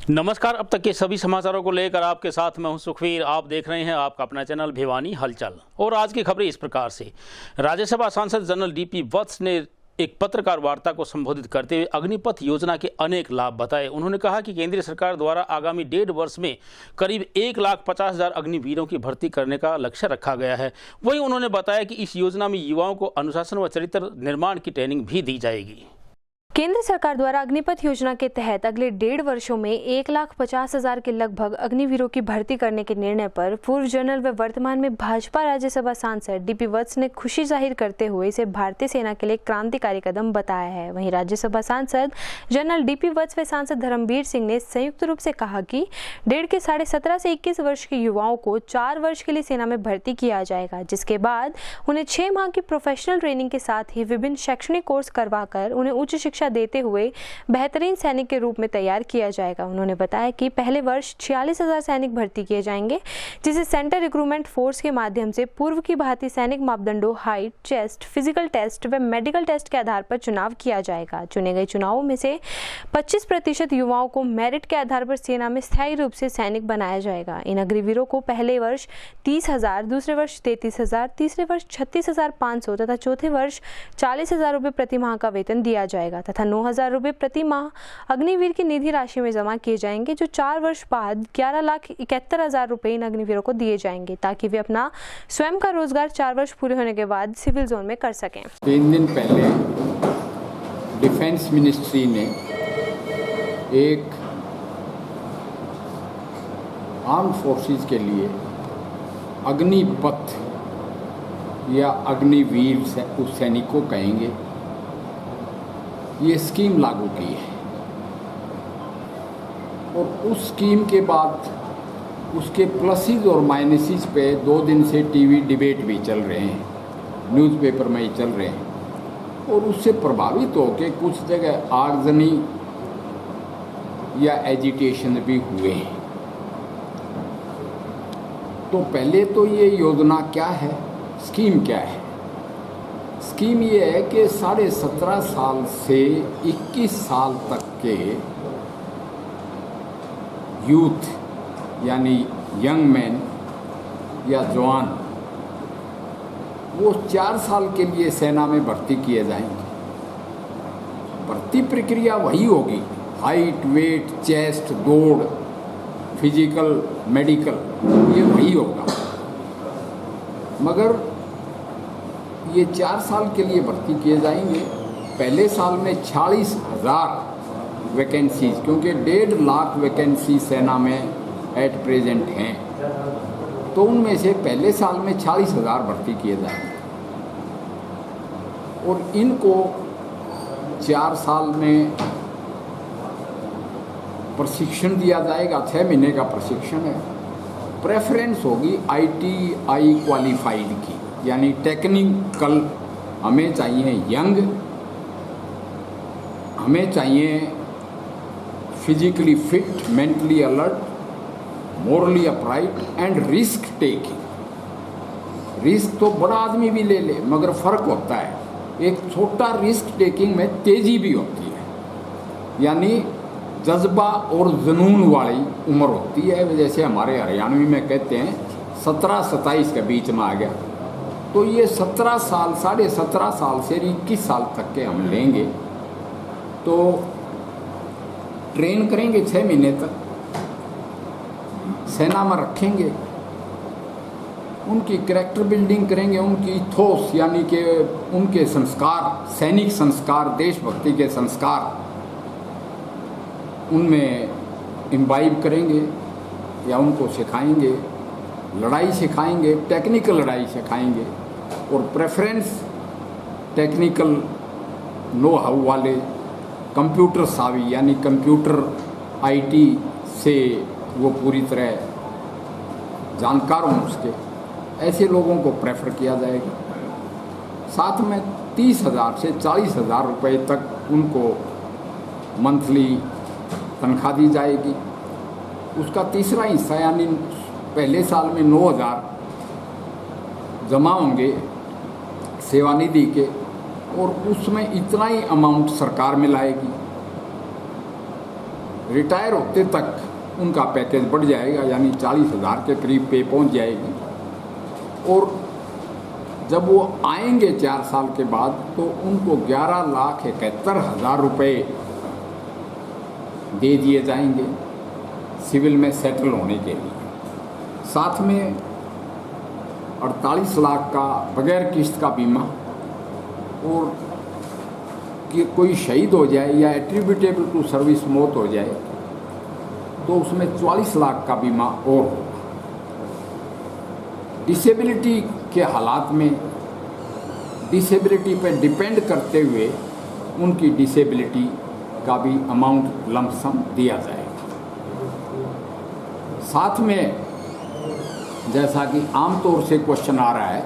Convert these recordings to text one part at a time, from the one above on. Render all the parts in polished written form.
नमस्कार। अब तक के सभी समाचारों को लेकर आपके साथ मैं हूं सुखवीर। आप देख रहे हैं आपका अपना चैनल भिवानी हलचल। और आज की खबरें इस प्रकार से। राज्यसभा सांसद जनरल डीपी वत्स ने एक पत्रकार वार्ता को संबोधित करते हुए अग्निपथ योजना के अनेक लाभ बताए। उन्होंने कहा कि केंद्र सरकार द्वारा आगामी 1.5 वर्ष में करीब 1,50,000 अग्निवीरों की भर्ती करने का लक्ष्य रखा गया है। वहीं उन्होंने बताया कि इस योजना में युवाओं को अनुशासन व चरित्र निर्माण की ट्रेनिंग भी दी जाएगी। केंद्र सरकार द्वारा अग्निपथ योजना के तहत अगले 1.5 वर्षों में 1,50,000 के लगभग अग्निवीरों की भर्ती करने के निर्णय पर पूर्व जनरल व वर्तमान में भाजपा राज्यसभा सांसद डीपी वत्स ने खुशी जाहिर करते हुए इसे भारतीय सेना के लिए क्रांतिकारी कदम बताया है। वहीं राज्यसभा सांसद जनरल डीपी वत्स व सांसद धर्मवीर सिंह ने संयुक्त रूप से कहा कि 17.5 से 21 वर्ष के युवाओं को 4 वर्ष के लिए सेना में भर्ती किया जाएगा, जिसके बाद उन्हें 6 माह की प्रोफेशनल ट्रेनिंग के साथ ही विभिन्न शैक्षणिक कोर्स करवाकर उन्हें उच्च शिक्षा देते हुए बेहतरीन सैनिक के रूप में तैयार किया जाएगा। उन्होंने बताया कि पहले वर्ष 46,000 सैनिक भर्ती किए जाएंगे, जिसे सेंट्रल रिक्रूटमेंट फोर्स के माध्यम से पूर्व की भांति सैनिक मापदंडों हाइट, चेस्ट, फिजिकल टेस्ट व मेडिकल टेस्ट के आधार पर चुनाव किया जाएगा। चुने गए चुनावों में से 25% युवाओं को मेरिट के आधार पर सेना में स्थायी रूप से सैनिक बनाया जाएगा। इन अग्निवीरों को पहले वर्ष 30,000, दूसरे वर्ष 33,000, तीसरे वर्ष 36,500 तथा चौथे वर्ष 40,000 रुपये प्रति माह का वेतन दिया जाएगा तथा 9,000 रुपये प्रति माह अग्निवीर की निधि राशि में जमा किए जाएंगे, जो 4 वर्ष बाद 11,71,000 रुपये इन अग्निवीरों को दिए जाएंगे ताकि वे अपना स्वयं का रोजगार 4 वर्ष पूरे होने के बाद सिविल जोन में कर सकें। 3 दिन पहले डिफेंस मिनिस्ट्री ने एक आर्म फोर्सेस के लिए अग्निपथ या अग्निवीर उस सैनिकों कहेंगे, ये स्कीम लागू की है। और उस स्कीम के बाद उसके प्लसेस और माइनसेस पे 2 दिन से टीवी डिबेट भी चल रहे हैं, न्यूज़पेपर में ही चल रहे हैं। और उससे प्रभावित होकर कुछ जगह आगजनी या एजिटेशन भी हुए हैं। तो पहले तो ये योजना क्या है, स्कीम क्या है? स्कीम ये है कि 17.5 साल से 21 साल तक के यूथ यानी यंग मैन या जवान, वो 4 साल के लिए सेना में भर्ती किए जाएंगे। भर्ती प्रक्रिया वही होगी, हाइट, वेट, चेस्ट, दौड़, फिजिकल, मेडिकल, ये वही होगा। मगर ये 4 साल के लिए भर्ती किए जाएंगे। पहले साल में 46,000 वैकेंसीज, क्योंकि 1.5 लाख वैकेंसी सेना में एट प्रेजेंट हैं, तो उनमें से पहले साल में 40,000 भर्ती किए जाएंगे। और इनको 4 साल में प्रशिक्षण दिया जाएगा। 6 महीने का प्रशिक्षण है। प्रेफरेंस होगी ITI क्वालिफाइड की, यानी टेक्निकल। हमें चाहिए यंग, हमें चाहिए physically fit, mentally alert, morally upright and risk taking. Risk तो बड़ा आदमी भी ले ले, मगर फर्क होता है। एक छोटा रिस्क टेकिंग में तेजी भी होती है, यानी जज्बा और जुनून वाली उम्र होती है। जैसे हमारे हरियाणवी में कहते हैं 17-27 के बीच में आ गया। तो ये 17 साल, 17.5 साल से 21 साल तक के हम लेंगे। तो ट्रेन करेंगे 6 महीने तक, सेना में रखेंगे, उनकी कैरेक्टर बिल्डिंग करेंगे, उनकी इथोस यानी कि उनके संस्कार, सैनिक संस्कार, देशभक्ति के संस्कार उनमें इम्बाइब करेंगे या उनको सिखाएंगे। लड़ाई सिखाएंगे, टेक्निकल लड़ाई सिखाएंगे। और प्रेफरेंस टेक्निकल नो हाउ वाले, कंप्यूटर सावी यानी कंप्यूटर IT से वो पूरी तरह जानकार हों उसके, ऐसे लोगों को प्रेफर किया जाएगा। साथ में 30,000 से 40,000 रुपये तक उनको मंथली तनख्वाह दी जाएगी। उसका तीसरा हिस्सा यानी पहले साल में 9,000 जमा होंगे सेवानिधि के, और उसमें इतना ही अमाउंट सरकार में लाएगी। रिटायर होते तक उनका पैकेज बढ़ जाएगा, यानी 40,000 के करीब पे पहुंच जाएगी। और जब वो आएंगे 4 साल के बाद तो उनको 11,71,000 रुपये दे दिए जाएंगे सिविल में सेटल होने के लिए। साथ में 48 लाख का बगैर किस्त का बीमा, और कि कोई शहीद हो जाए या एट्रीब्यूटेबल टू सर्विस मौत हो जाए तो उसमें 44 लाख का बीमा और होगा। डिसेबिलिटी के हालात में डिसेबिलिटी पर डिपेंड करते हुए उनकी डिसेबिलिटी का भी अमाउंट लमसम दिया जाएगा। साथ में जैसा कि आमतौर से क्वेश्चन आ रहा है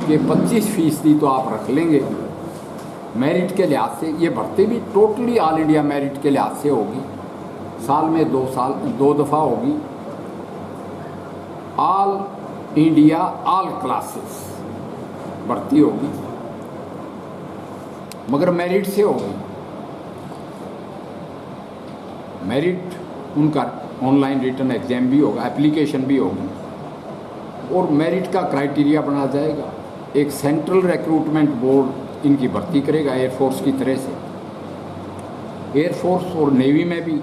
कि 25% तो आप रख लेंगे मेरिट के लिहाज से, ये भर्ती भी टोटली ऑल इंडिया मेरिट के लिहाज से होगी, साल में 2 दफ़ा होगी, ऑल इंडिया ऑल क्लासेस भर्ती होगी, मगर मेरिट से होगी। मेरिट उनका ऑनलाइन रिटन एग्जाम भी होगा, एप्लीकेशन भी होगी, और मेरिट का क्राइटेरिया बना जाएगा। एक सेंट्रल रिक्रूटमेंट बोर्ड इनकी भर्ती करेगा एयरफोर्स की तरह से। एयरफोर्स और नेवी में भी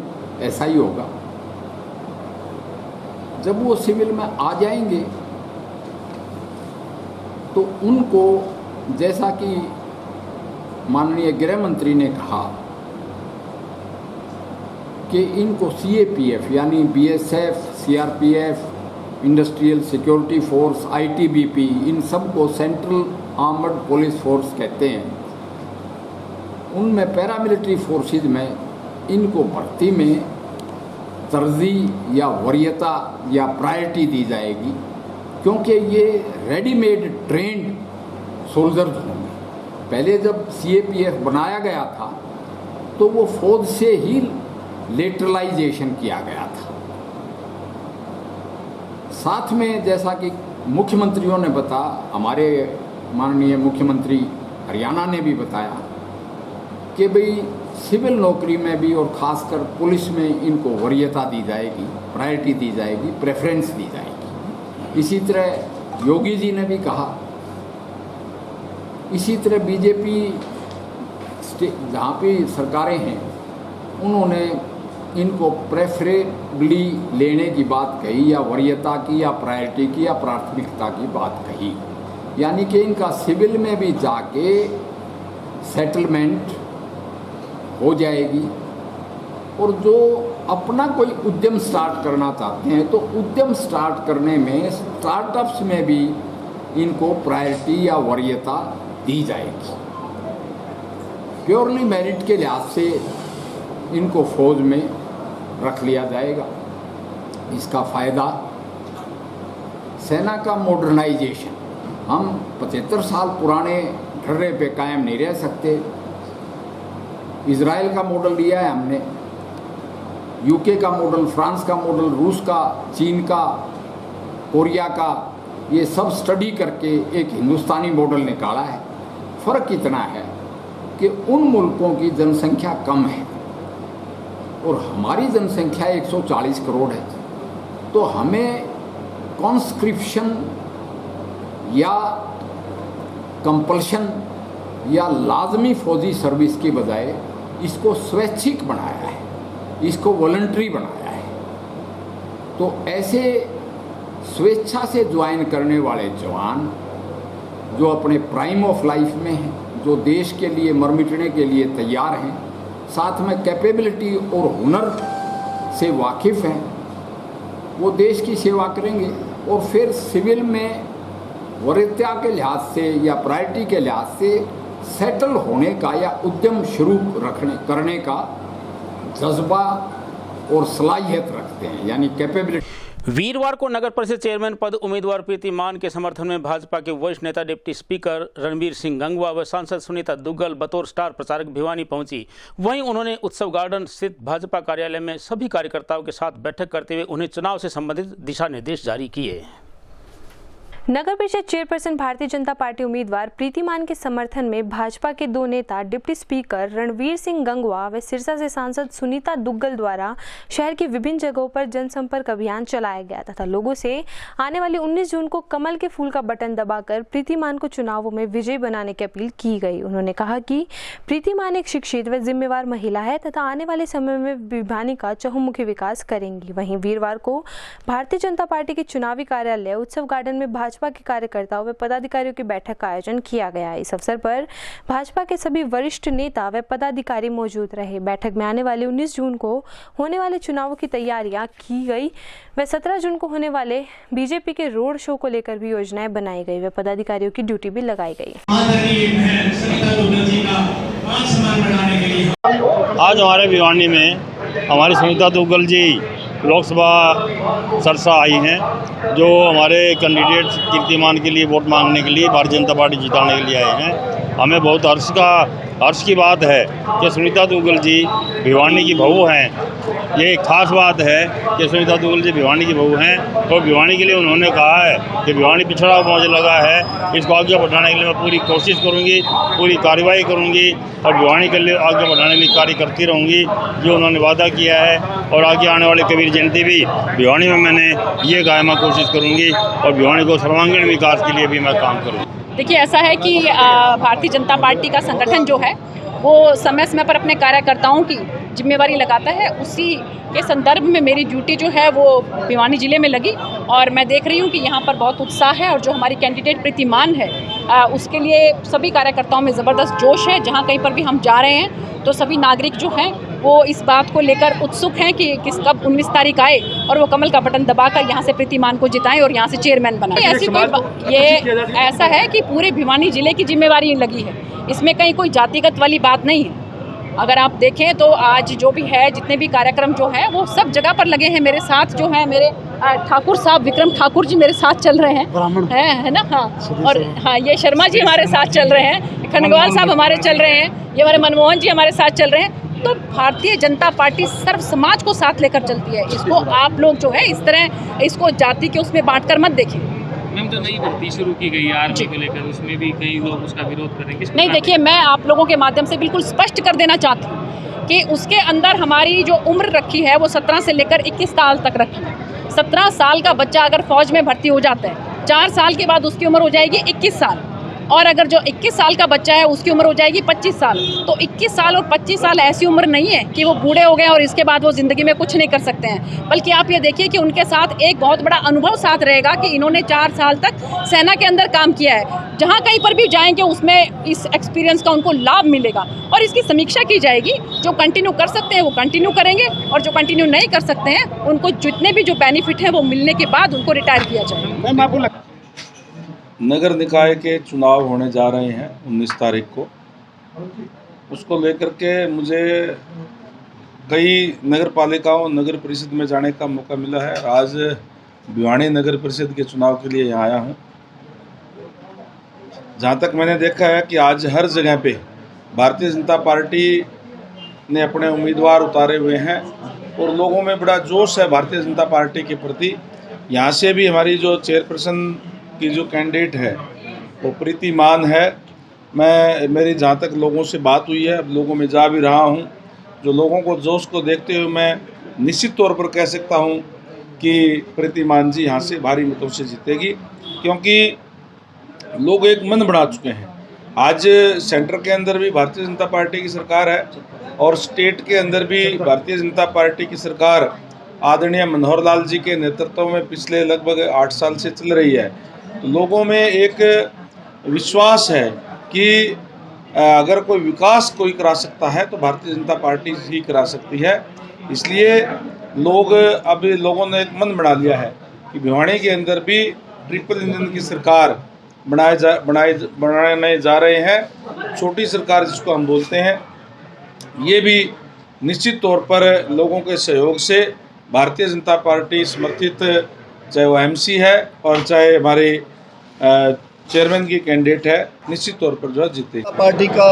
ऐसा ही होगा। जब वो सिविल में आ जाएंगे तो उनको, जैसा कि माननीय गृह मंत्री ने कहा कि इनको CAPF यानी BSF, CRPF, industrial security force, ITBP, इन सब को सेंट्रल आर्मर्ड पुलिस फोर्स कहते हैं। उनमें पैरामिलिट्री फोर्सेज में इनको भर्ती में तरजीह या वरीयता या प्रायोरिटी दी जाएगी, क्योंकि ये रेडीमेड ट्रेंड सोल्जर्स होंगे। पहले जब CAPF बनाया गया था तो वो फौज से ही लेटरलाइजेशन किया गया था। साथ में जैसा कि मुख्यमंत्रियों ने बताया, हमारे माननीय मुख्यमंत्री हरियाणा ने भी बताया कि भाई सिविल नौकरी में भी और ख़ासकर पुलिस में इनको वरीयता दी जाएगी, प्रायोरिटी दी जाएगी, प्रेफरेंस दी जाएगी। इसी तरह योगी जी ने भी कहा। इसी तरह बीजेपी जहाँ पे सरकारें हैं उन्होंने इनको प्रेफरेबली लेने की बात कही, या वरीयता की, या प्रायोरिटी की, या प्राथमिकता की बात कही, यानी कि इनका सिविल में भी जाके सेटलमेंट हो जाएगी। और जो अपना कोई उद्यम स्टार्ट करना चाहते हैं तो उद्यम स्टार्ट करने में स्टार्टअप्स में भी इनको प्रायोरिटी या वरीयता दी जाएगी। प्योरली मेरिट के लिहाज से इनको फौज में रख लिया जाएगा। इसका फ़ायदा सेना का मॉडर्नाइजेशन, हम 75 साल पुराने ढर्रे पे कायम नहीं रह सकते। इज़राइल का मॉडल लिया है हमने, UK का मॉडल, फ्रांस का मॉडल, रूस का, चीन का, कोरिया का, ये सब स्टडी करके एक हिंदुस्तानी मॉडल निकाला है। फ़र्क इतना है कि उन मुल्कों की जनसंख्या कम है और हमारी जनसंख्या 140 करोड़ है, तो हमें कॉन्स्क्रिप्शन या कंपल्शन या लाजमी फौजी सर्विस की बजाय इसको स्वैच्छिक बनाया है, इसको वॉलंटरी बनाया है। तो ऐसे स्वेच्छा से ज्वाइन करने वाले जवान जो अपने प्राइम ऑफ लाइफ में हैं, जो देश के लिए मर मिटने के लिए तैयार हैं, साथ में कैपेबिलिटी और हुनर से वाकिफ़ हैं, वो देश की सेवा करेंगे और फिर सिविल में वरीयता के लिहाज से या प्रायोरिटी के लिहाज से सेटल होने का या उद्यम शुरू करने का जज्बा और सलाहियत रखते हैं, यानी कैपेबिलिटी। वीरवार को नगर परिषद चेयरमैन पद उम्मीदवार प्रीति मान के समर्थन में भाजपा के वरिष्ठ नेता डिप्टी स्पीकर रणबीर सिंह गंगवा व सांसद सुनीता दुग्गल बतौर स्टार प्रचारक भिवानी पहुंची। वहीं उन्होंने उत्सव गार्डन स्थित भाजपा कार्यालय में सभी कार्यकर्ताओं के साथ बैठक करते हुए उन्हें चुनाव से संबंधित दिशा निर्देश जारी किए। नगर परिषद चेयरपर्सन भारतीय जनता पार्टी उम्मीदवार प्रीति मान के समर्थन में भाजपा के दो नेता डिप्टी स्पीकर रणवीर सिंह गंगवा व सिरसा से सांसद सुनीता दुग्गल द्वारा शहर की विभिन्न जगहों पर जनसंपर्क अभियान चलाया गया तथा लोगों से आने वाली 19 जून को कमल के फूल का बटन दबाकर प्रीति मान को चुनावों में विजयी बनाने की अपील की गई। उन्होंने कहा कि प्रीति मान एक शिक्षित व जिम्मेवार महिला है तथा आने वाले समय में भिवानी का चहुमुखी विकास करेंगी। वहीं वीरवार को भारतीय जनता पार्टी के चुनावी कार्यालय उत्सव गार्डन में भाजपा के कार्यकर्ताओं व पदाधिकारियों की बैठक का आयोजन किया गया। इस अवसर पर भाजपा के सभी वरिष्ठ नेता व पदाधिकारी मौजूद रहे। बैठक में आने वाले 19 जून को होने वाले चुनावों की तैयारियां की गई व 17 जून को होने वाले बीजेपी के रोड शो को लेकर भी योजनाएं बनाई गई व पदाधिकारियों की ड्यूटी भी लगाई गई। आज हमारे भिवानी में हमारी सुनीता दुग्गल जी लोकसभा सरसा आई हैं, जो हमारे कैंडिडेट कीर्तिमान के लिए वोट मांगने के लिए भारतीय जनता पार्टी जिताने के लिए आए हैं। हमें बहुत हर्ष की बात है कि सुनीता दुग्गल जी भिवानी की बहू हैं। ये एक खास बात है कि सुनीता दुग्गल जी भिवानी की बहू हैं और भिवानी के लिए उन्होंने कहा है कि भिवानी पिछड़ा मुझे लगा है, इसको आगे बढ़ाने के लिए मैं पूरी कोशिश करूंगी, पूरी कार्रवाई करूंगी और भिवानी के लिए आगे बढ़ाने के लिए कार्य करती रहूंगी, जो उन्होंने वादा किया है। और आगे आने वाले कबीर जयंती भी भिवानी में मैंने ये कहा मैं कोशिश करूँगी और भिवानी को सर्वांगीण विकास के लिए भी मैं काम करूँगी। देखिए, ऐसा है कि भारतीय जनता पार्टी का संगठन जो है वो समय समय पर अपने कार्यकर्ताओं की जिम्मेवारी लगाता है। उसी के संदर्भ में मेरी ड्यूटी जो है वो भिवानी ज़िले में लगी और मैं देख रही हूँ कि यहाँ पर बहुत उत्साह है और जो हमारी कैंडिडेट प्रीति मान है उसके लिए सभी कार्यकर्ताओं में ज़बरदस्त जोश है। जहाँ कहीं पर भी हम जा रहे हैं तो सभी नागरिक जो हैं वो इस बात को लेकर उत्सुक हैं कि कब 19 तारीख आए और वो कमल का बटन दबाकर यहाँ से प्रीति मान को जिताएं और यहाँ से चेयरमैन बनाएं। ऐसी कोई ये ऐसा है कि पूरे भिवानी ज़िले की जिम्मेवारी लगी है, इसमें कहीं कोई जातिगत वाली बात नहीं है। अगर आप देखें तो आज जो भी है, जितने भी कार्यक्रम जो हैं वो सब जगह पर लगे हैं। मेरे साथ जो हैं मेरे ठाकुर साहब, विक्रम ठाकुर जी मेरे साथ चल रहे हैं, है ना। हाँ, और हाँ, ये शर्मा जी हमारे साथ चल रहे हैं, खंडगवाल साहब हमारे चल रहे हैं, ये हमारे मनमोहन जी हमारे साथ चल रहे हैं। तो भारतीय जनता पार्टी सर्व समाज को साथ लेकर चलती है। इसको आप लोग जो है इस तरह इसको जाति के उसमें बांटकर मत देखें। मैम, तो नई भर्ती शुरू की गई है आर्मी को लेकर, उसमें भी कई लोग उसका विरोध करेंगे। नहीं, देखिए, मैं आप लोगों के माध्यम से बिल्कुल स्पष्ट कर देना चाहती हूँ कि उसके अंदर हमारी जो उम्र रखी है वो 17 से लेकर 21 साल तक रखी है। 17 साल का बच्चा अगर फौज में भर्ती हो जाता है, 4 साल के बाद उसकी उम्र हो जाएगी 21 साल, और अगर जो 21 साल का बच्चा है उसकी उम्र हो जाएगी 25 साल। तो 21 साल और 25 साल ऐसी उम्र नहीं है कि वो बूढ़े हो गए और इसके बाद वो ज़िंदगी में कुछ नहीं कर सकते हैं, बल्कि आप ये देखिए कि उनके साथ एक बहुत बड़ा अनुभव साथ रहेगा कि इन्होंने 4 साल तक सेना के अंदर काम किया है। जहाँ कहीं पर भी जाएंगे उसमें इस एक्सपीरियंस का उनको लाभ मिलेगा और इसकी समीक्षा की जाएगी। जो कंटिन्यू कर सकते हैं वो कंटिन्यू करेंगे और जो कंटिन्यू नहीं कर सकते हैं उनको जितने भी जो बेनिफिट हैं वो मिलने के बाद उनको रिटायर किया जाएगा। नगर निकाय के चुनाव होने जा रहे हैं 19 तारीख को, उसको लेकर के मुझे कई नगर पालिकाओं नगर परिषद में जाने का मौका मिला है। आज भिवानी नगर परिषद के चुनाव के लिए यहाँ आया हूँ। जहाँ तक मैंने देखा है कि आज हर जगह पे भारतीय जनता पार्टी ने अपने उम्मीदवार उतारे हुए हैं और लोगों में बड़ा जोश है भारतीय जनता पार्टी के प्रति। यहाँ से भी हमारी जो चेयरपर्सन की जो कैंडिडेट है वो प्रीति मान है। मेरी जहाँ तक लोगों से बात हुई है, अब लोगों में जा भी रहा हूँ, जो लोगों को जोश को देखते हुए मैं निश्चित तौर पर कह सकता हूँ कि प्रीति मान जी यहाँ से भारी मतों से जीतेगी, क्योंकि लोग एक मन बना चुके हैं। आज सेंटर के अंदर भी भारतीय जनता पार्टी की सरकार है और स्टेट के अंदर भी भारतीय जनता पार्टी की सरकार आदरणीय मनोहर लाल जी के नेतृत्व में पिछले लगभग 8 साल से चल रही है। तो लोगों में एक विश्वास है कि अगर कोई विकास कोई करा सकता है तो भारतीय जनता पार्टी ही करा सकती है। इसलिए लोगों ने एक मन बना लिया है कि भिवानी के अंदर भी ट्रिपल इंजन की सरकार बनाने जा रहे हैं। छोटी सरकार जिसको हम बोलते हैं, ये भी निश्चित तौर पर लोगों के सहयोग से भारतीय जनता पार्टी समर्थित, चाहे वो एमसी है और चाहे हमारे चेयरमैन की कैंडिडेट है, निश्चित तौर पर जो है जीते। पार्टी का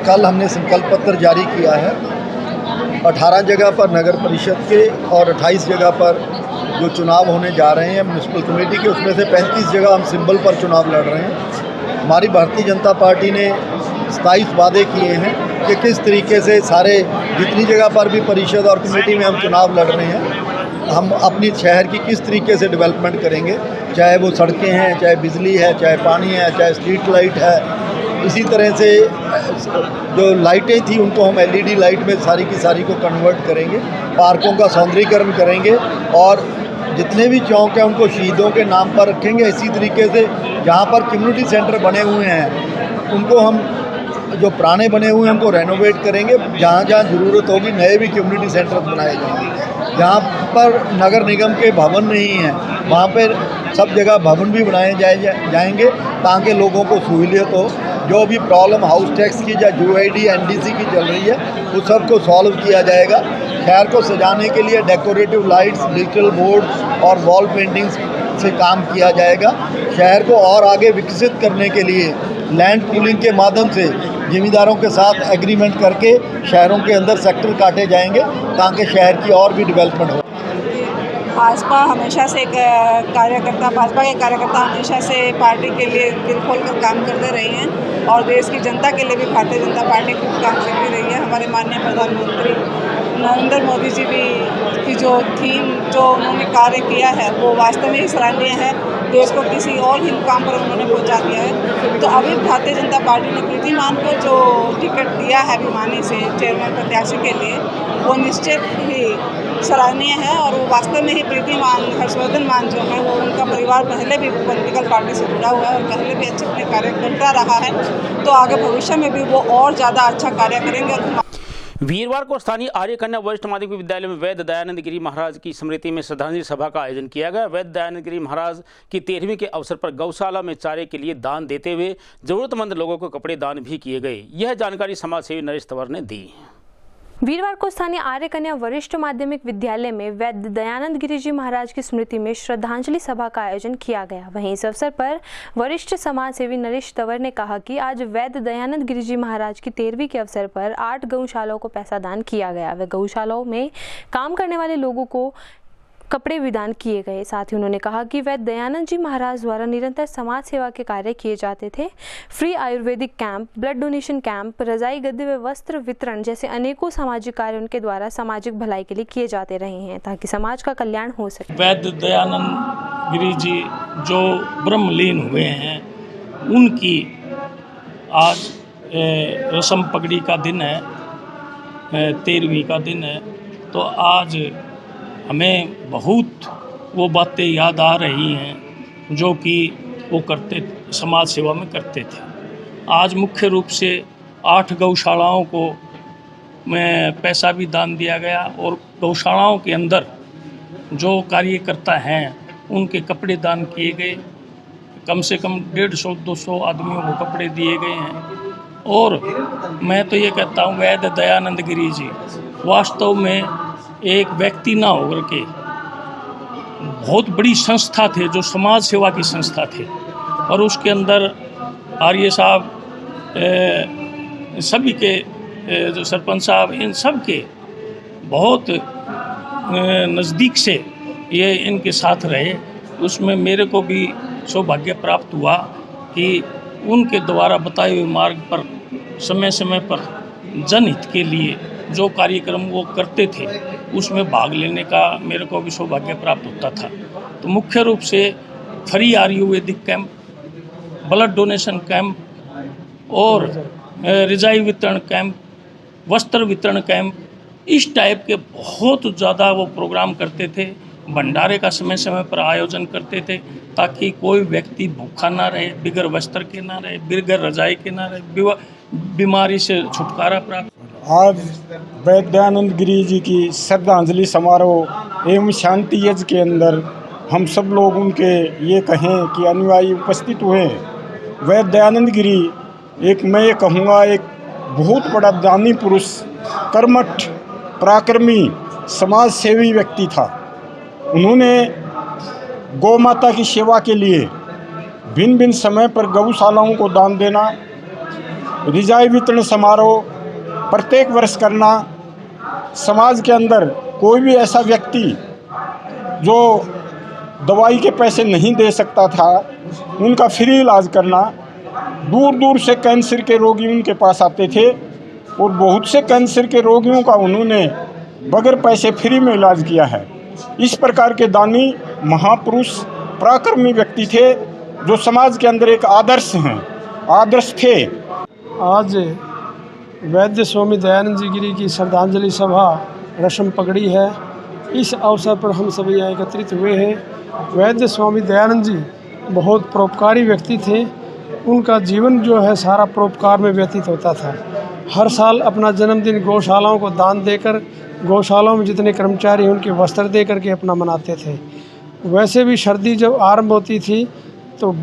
कल हमने संकल्प पत्र जारी किया है 18 जगह पर नगर परिषद के और 28 जगह पर जो चुनाव होने जा रहे हैं म्युनिसिपल कमेटी के, उसमें से 35 जगह हम सिंबल पर चुनाव लड़ रहे हैं। हमारी भारतीय जनता पार्टी ने 27 वादे किए हैं कि किस तरीके से सारे जितनी जगह पर भी परिषद और कमेटी में हम चुनाव लड़ रहे हैं, हम अपनी शहर की किस तरीके से डेवलपमेंट करेंगे, चाहे वो सड़कें हैं, चाहे बिजली है, चाहे पानी है, चाहे स्ट्रीट लाइट है। इसी तरह से जो लाइटें थी उनको हम LED लाइट में सारी की सारी को कन्वर्ट करेंगे, पार्कों का सौंदर्यीकरण करेंगे और जितने भी चौक हैं उनको शहीदों के नाम पर रखेंगे। इसी तरीके से जहाँ पर कम्युनिटी सेंटर बने हुए हैं उनको हम, जो पुराने बने हुए हैं उनको रेनोवेट करेंगे। जहाँ जहाँ ज़रूरत होगी नए भी कम्युनिटी सेंटर बनाए जाएंगे। जहाँ पर नगर निगम के भवन नहीं हैं वहाँ पर सब जगह भवन भी बनाए जाएंगे ताकि लोगों को सहूलियत हो। जो भी प्रॉब्लम हाउस टैक्स की या UID NDC की चल रही है उस सब को सॉल्व किया जाएगा। शहर को सजाने के लिए डेकोरेटिव लाइट्स, डिजिटल बोर्ड्स और वॉल पेंटिंग्स से काम किया जाएगा। शहर को और आगे विकसित करने के लिए लैंड पूलिंग के माध्यम से ज़मींदारों के साथ एग्रीमेंट करके शहरों के अंदर सेक्टर काटे जाएंगे ताकि शहर की और भी डेवलपमेंट हो। भाजपा हमेशा से भाजपा के कार्यकर्ता हमेशा से पार्टी के लिए दिल खोल कर काम करते रहे हैं और देश की जनता के लिए भी भारतीय जनता पार्टी खूब काम करती रही है। हमारे माननीय प्रधानमंत्री नरेंद्र मोदी जी भी की जो थीम जो उन्होंने कार्य किया है वो वास्तव में ही सराहनीय है। देश को किसी और ही मुकाम पर उन्होंने पहुंचा दिया है। तो अभी भारतीय जनता पार्टी ने प्रीति मान को जो टिकट दिया है भिवानी से चेयरमैन प्रत्याशी के लिए, वो निश्चित ही सराहनीय है और वो वास्तव में ही प्रीति मान, हर्षवर्धन मान जो है वो उनका परिवार पहले भी पॉलिटिकल पार्टी से जुड़ा हुआ है और पहले भी अच्छे अपने कार्य करता रहा है। तो आगे भविष्य में भी वो और ज़्यादा अच्छा कार्य करेंगे। और वीरवार को स्थानीय आर्य कन्या वरिष्ठ माध्यमिक विद्यालय में वैद्य दयानंद गिरी महाराज की स्मृति में श्रद्धांजलि सभा का आयोजन किया गया। वैद्य दयानंद गिरी महाराज की 13वीं के अवसर पर गौशाला में चारे के लिए दान देते हुए जरूरतमंद लोगों को कपड़े दान भी किए गए। यह जानकारी समाज सेवी नरेश तंवर ने दी। वीरवार को स्थानीय आर्य कन्या वरिष्ठ माध्यमिक विद्यालय में वैद्य दयानंद गिरी जी महाराज की स्मृति में श्रद्धांजलि सभा का आयोजन किया गया। वहीं इस अवसर पर वरिष्ठ समाज सेवी नरेश तंवर ने कहा कि आज वैद्य दयानंद गिरी जी महाराज की 13वीं के अवसर पर 8 गौशालाओं को पैसा दान किया गया। वे गौशालाओं में काम करने वाले लोगों को कपड़े भी दान किए गए। साथ ही उन्होंने कहा कि वैद्य दयानंद जी महाराज द्वारा निरंतर समाज सेवा के कार्य किए जाते थे। Free Ayurvedic camp, blood donation camp, रजाई गद्दे व वस्त्र वितरण जैसे अनेकों सामाजिक कार्य उनके द्वारा सामाजिक भलाई के लिए किए जाते रहे हैं ताकि समाज का कल्याण हो सके। वैद्य दयानंद गिरी जी जो ब्रह्मलीन हुए हैं उनकी आज रस्म पगड़ी का दिन है, 13वीं का दिन है। तो आज हमें बहुत वो बातें याद आ रही हैं जो कि वो करते, समाज सेवा में करते थे। आज मुख्य रूप से 8 गौशालाओं को में पैसा भी दान दिया गया और गौशालाओं के अंदर जो कार्यकर्ता हैं उनके कपड़े दान किए गए। कम से कम 150-200 आदमियों को कपड़े दिए गए हैं। और मैं तो ये कहता हूँ वैद्य दयानंद गिरी जी वास्तव में एक व्यक्ति ना होकर के बहुत बड़ी संस्था थे, जो समाज सेवा की संस्था थे। और उसके अंदर आर्य साहब, सभी के जो सरपंच साहब, इन सब के बहुत नज़दीक से ये इनके साथ रहे। उसमें मेरे को भी सौभाग्य प्राप्त हुआ कि उनके द्वारा बताए हुए मार्ग पर समय समय पर जनहित के लिए जो कार्यक्रम वो करते थे उसमें भाग लेने का मेरे को भी सौभाग्य प्राप्त होता था। तो मुख्य रूप से free Ayurvedic camp, blood donation camp और रजाई वितरण कैंप, वस्त्र वितरण कैंप, इस टाइप के बहुत ज़्यादा वो प्रोग्राम करते थे। भंडारे का समय समय पर आयोजन करते थे ताकि कोई व्यक्ति भूखा ना रहे, बिगर वस्त्र के ना रहे, बिगर रजाई के ना रहे, बीमारी से छुटकारा प्राप्त। आज वैद्य दयानंद गिरी जी की श्रद्धांजलि समारोह एवं शांति यज्ञ के अंदर हम सब लोग उनके ये कहें कि अनुयायी उपस्थित हुए हैं। वैद्य दयानंद गिरी एक, मैं ये कहूँगा, एक बहुत बड़ा दानी पुरुष, कर्मठ, पराक्रमी, समाज सेवी व्यक्ति था। उन्होंने गौ माता की सेवा के लिए भिन्न भिन्न समय पर गौशालाओं को दान देना, रजाई वितरण समारोह प्रत्येक वर्ष करना समाज के अंदर कोई भी ऐसा व्यक्ति जो दवाई के पैसे नहीं दे सकता था, उनका फ्री इलाज करना। दूर दूर से कैंसर के रोगी उनके पास आते थे और बहुत से कैंसर के रोगियों का उन्होंने बगैर पैसे फ्री में इलाज किया है। इस प्रकार के दानी, महापुरुष, पराक्रमी व्यक्ति थे जो समाज के अंदर एक आदर्श थे। आज वैद्य स्वामी दयानंद जी गिरी की श्रद्धांजलि सभा रस्म पकड़ी है। इस अवसर पर हम सभी यहाँ एकत्रित हुए हैं। वैद्य स्वामी दयानंद जी बहुत परोपकारी व्यक्ति थे। उनका जीवन जो है सारा परोपकार में व्यतीत होता था। हर साल अपना जन्मदिन गौशालाओं को दान देकर, गौशालाओं में जितने कर्मचारी हैं उनके वस्त्र दे करके अपना मनाते थे। वैसे भी सर्दी जब आरंभ होती थी तो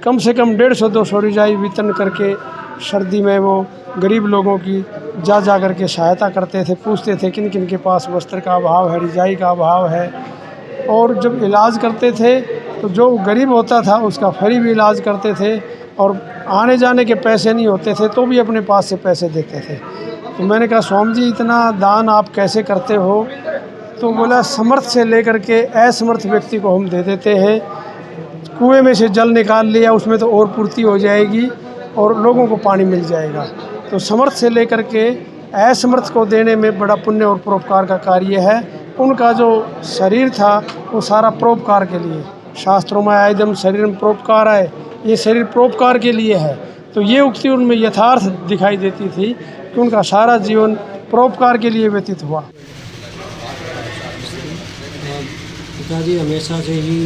कम से कम 150-200 रजाई वितरण करके सर्दी में वो गरीब लोगों की जा करके सहायता करते थे। पूछते थे किन किन के पास वस्त्र का अभाव है, रजाई का अभाव है। और जब इलाज करते थे तो जो गरीब होता था उसका फ्री भी इलाज करते थे और आने जाने के पैसे नहीं होते थे तो भी अपने पास से पैसे देते थे। तो मैंने कहा स्वामी जी इतना दान आप कैसे करते हो? तो बोला समर्थ से लेकर के असमर्थ व्यक्ति को हम दे देते हैं। कुएं में से जल निकाल लिया उसमें तो और पूर्ति हो जाएगी और लोगों को पानी मिल जाएगा। तो समर्थ से लेकर के असमर्थ को देने में बड़ा पुण्य और परोपकार का कार्य है। उनका जो शरीर था वो सारा परोपकार के लिए, शास्त्रों में आयदम शरीर में परोपकार है, ये शरीर परोपकार के लिए है। तो ये उक्ति उनमें यथार्थ दिखाई देती थी कि उनका सारा जीवन परोपकार के लिए व्यतीत हुआ। पिताजी हमेशा से ही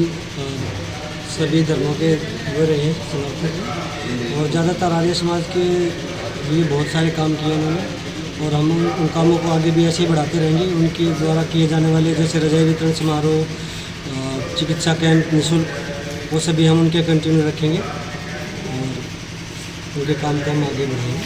सभी धर्मों के हुए रहे समर्थक और ज़्यादातर आर्य समाज के लिए बहुत सारे काम किए उन्होंने और हम उन कामों को आगे भी ऐसे ही बढ़ाते रहेंगे। उनके द्वारा किए जाने वाले जैसे रजाई वितरण समारोह, चिकित्सा कैंप निःशुल्क, वो सभी हम उनके कंटिन्यू रखेंगे और उनके काम को हम आगे बढ़ाएंगे।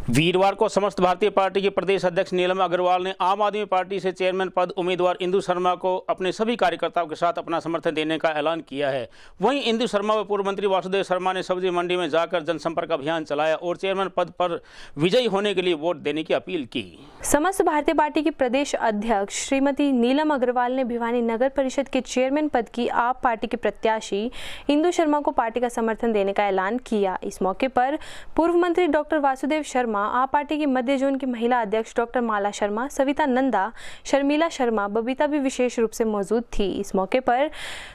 वीरवार को समस्त भारतीय पार्टी के प्रदेश अध्यक्ष नीलम अग्रवाल ने आम आदमी पार्टी से चेयरमैन पद उम्मीदवार इंदु शर्मा को अपने सभी कार्यकर्ताओं के साथ अपना समर्थन देने का ऐलान किया है। वहीं इंदु शर्मा व पूर्व मंत्री वासुदेव शर्मा ने सब्जी मंडी में जाकर जनसंपर्क अभियान चलाया और चेयरमैन पद पर विजयी होने के लिए वोट देने की अपील की। समस्त भारतीय पार्टी की प्रदेश अध्यक्ष श्रीमती नीलम अग्रवाल ने भिवानी नगर परिषद के चेयरमैन पद की आप पार्टी के प्रत्याशी इंदु शर्मा को पार्टी का समर्थन देने का ऐलान किया। इस मौके पर पूर्व मंत्री डॉक्टर वासुदेव शर्मा, आप पार्टी की मध्य जोन की महिला अध्यक्ष डॉक्टर माला शर्मा, सविता नंदा, शर्मिला शर्मा, बबीता भी विशेष रूप से मौजूद थी। इस मौके पर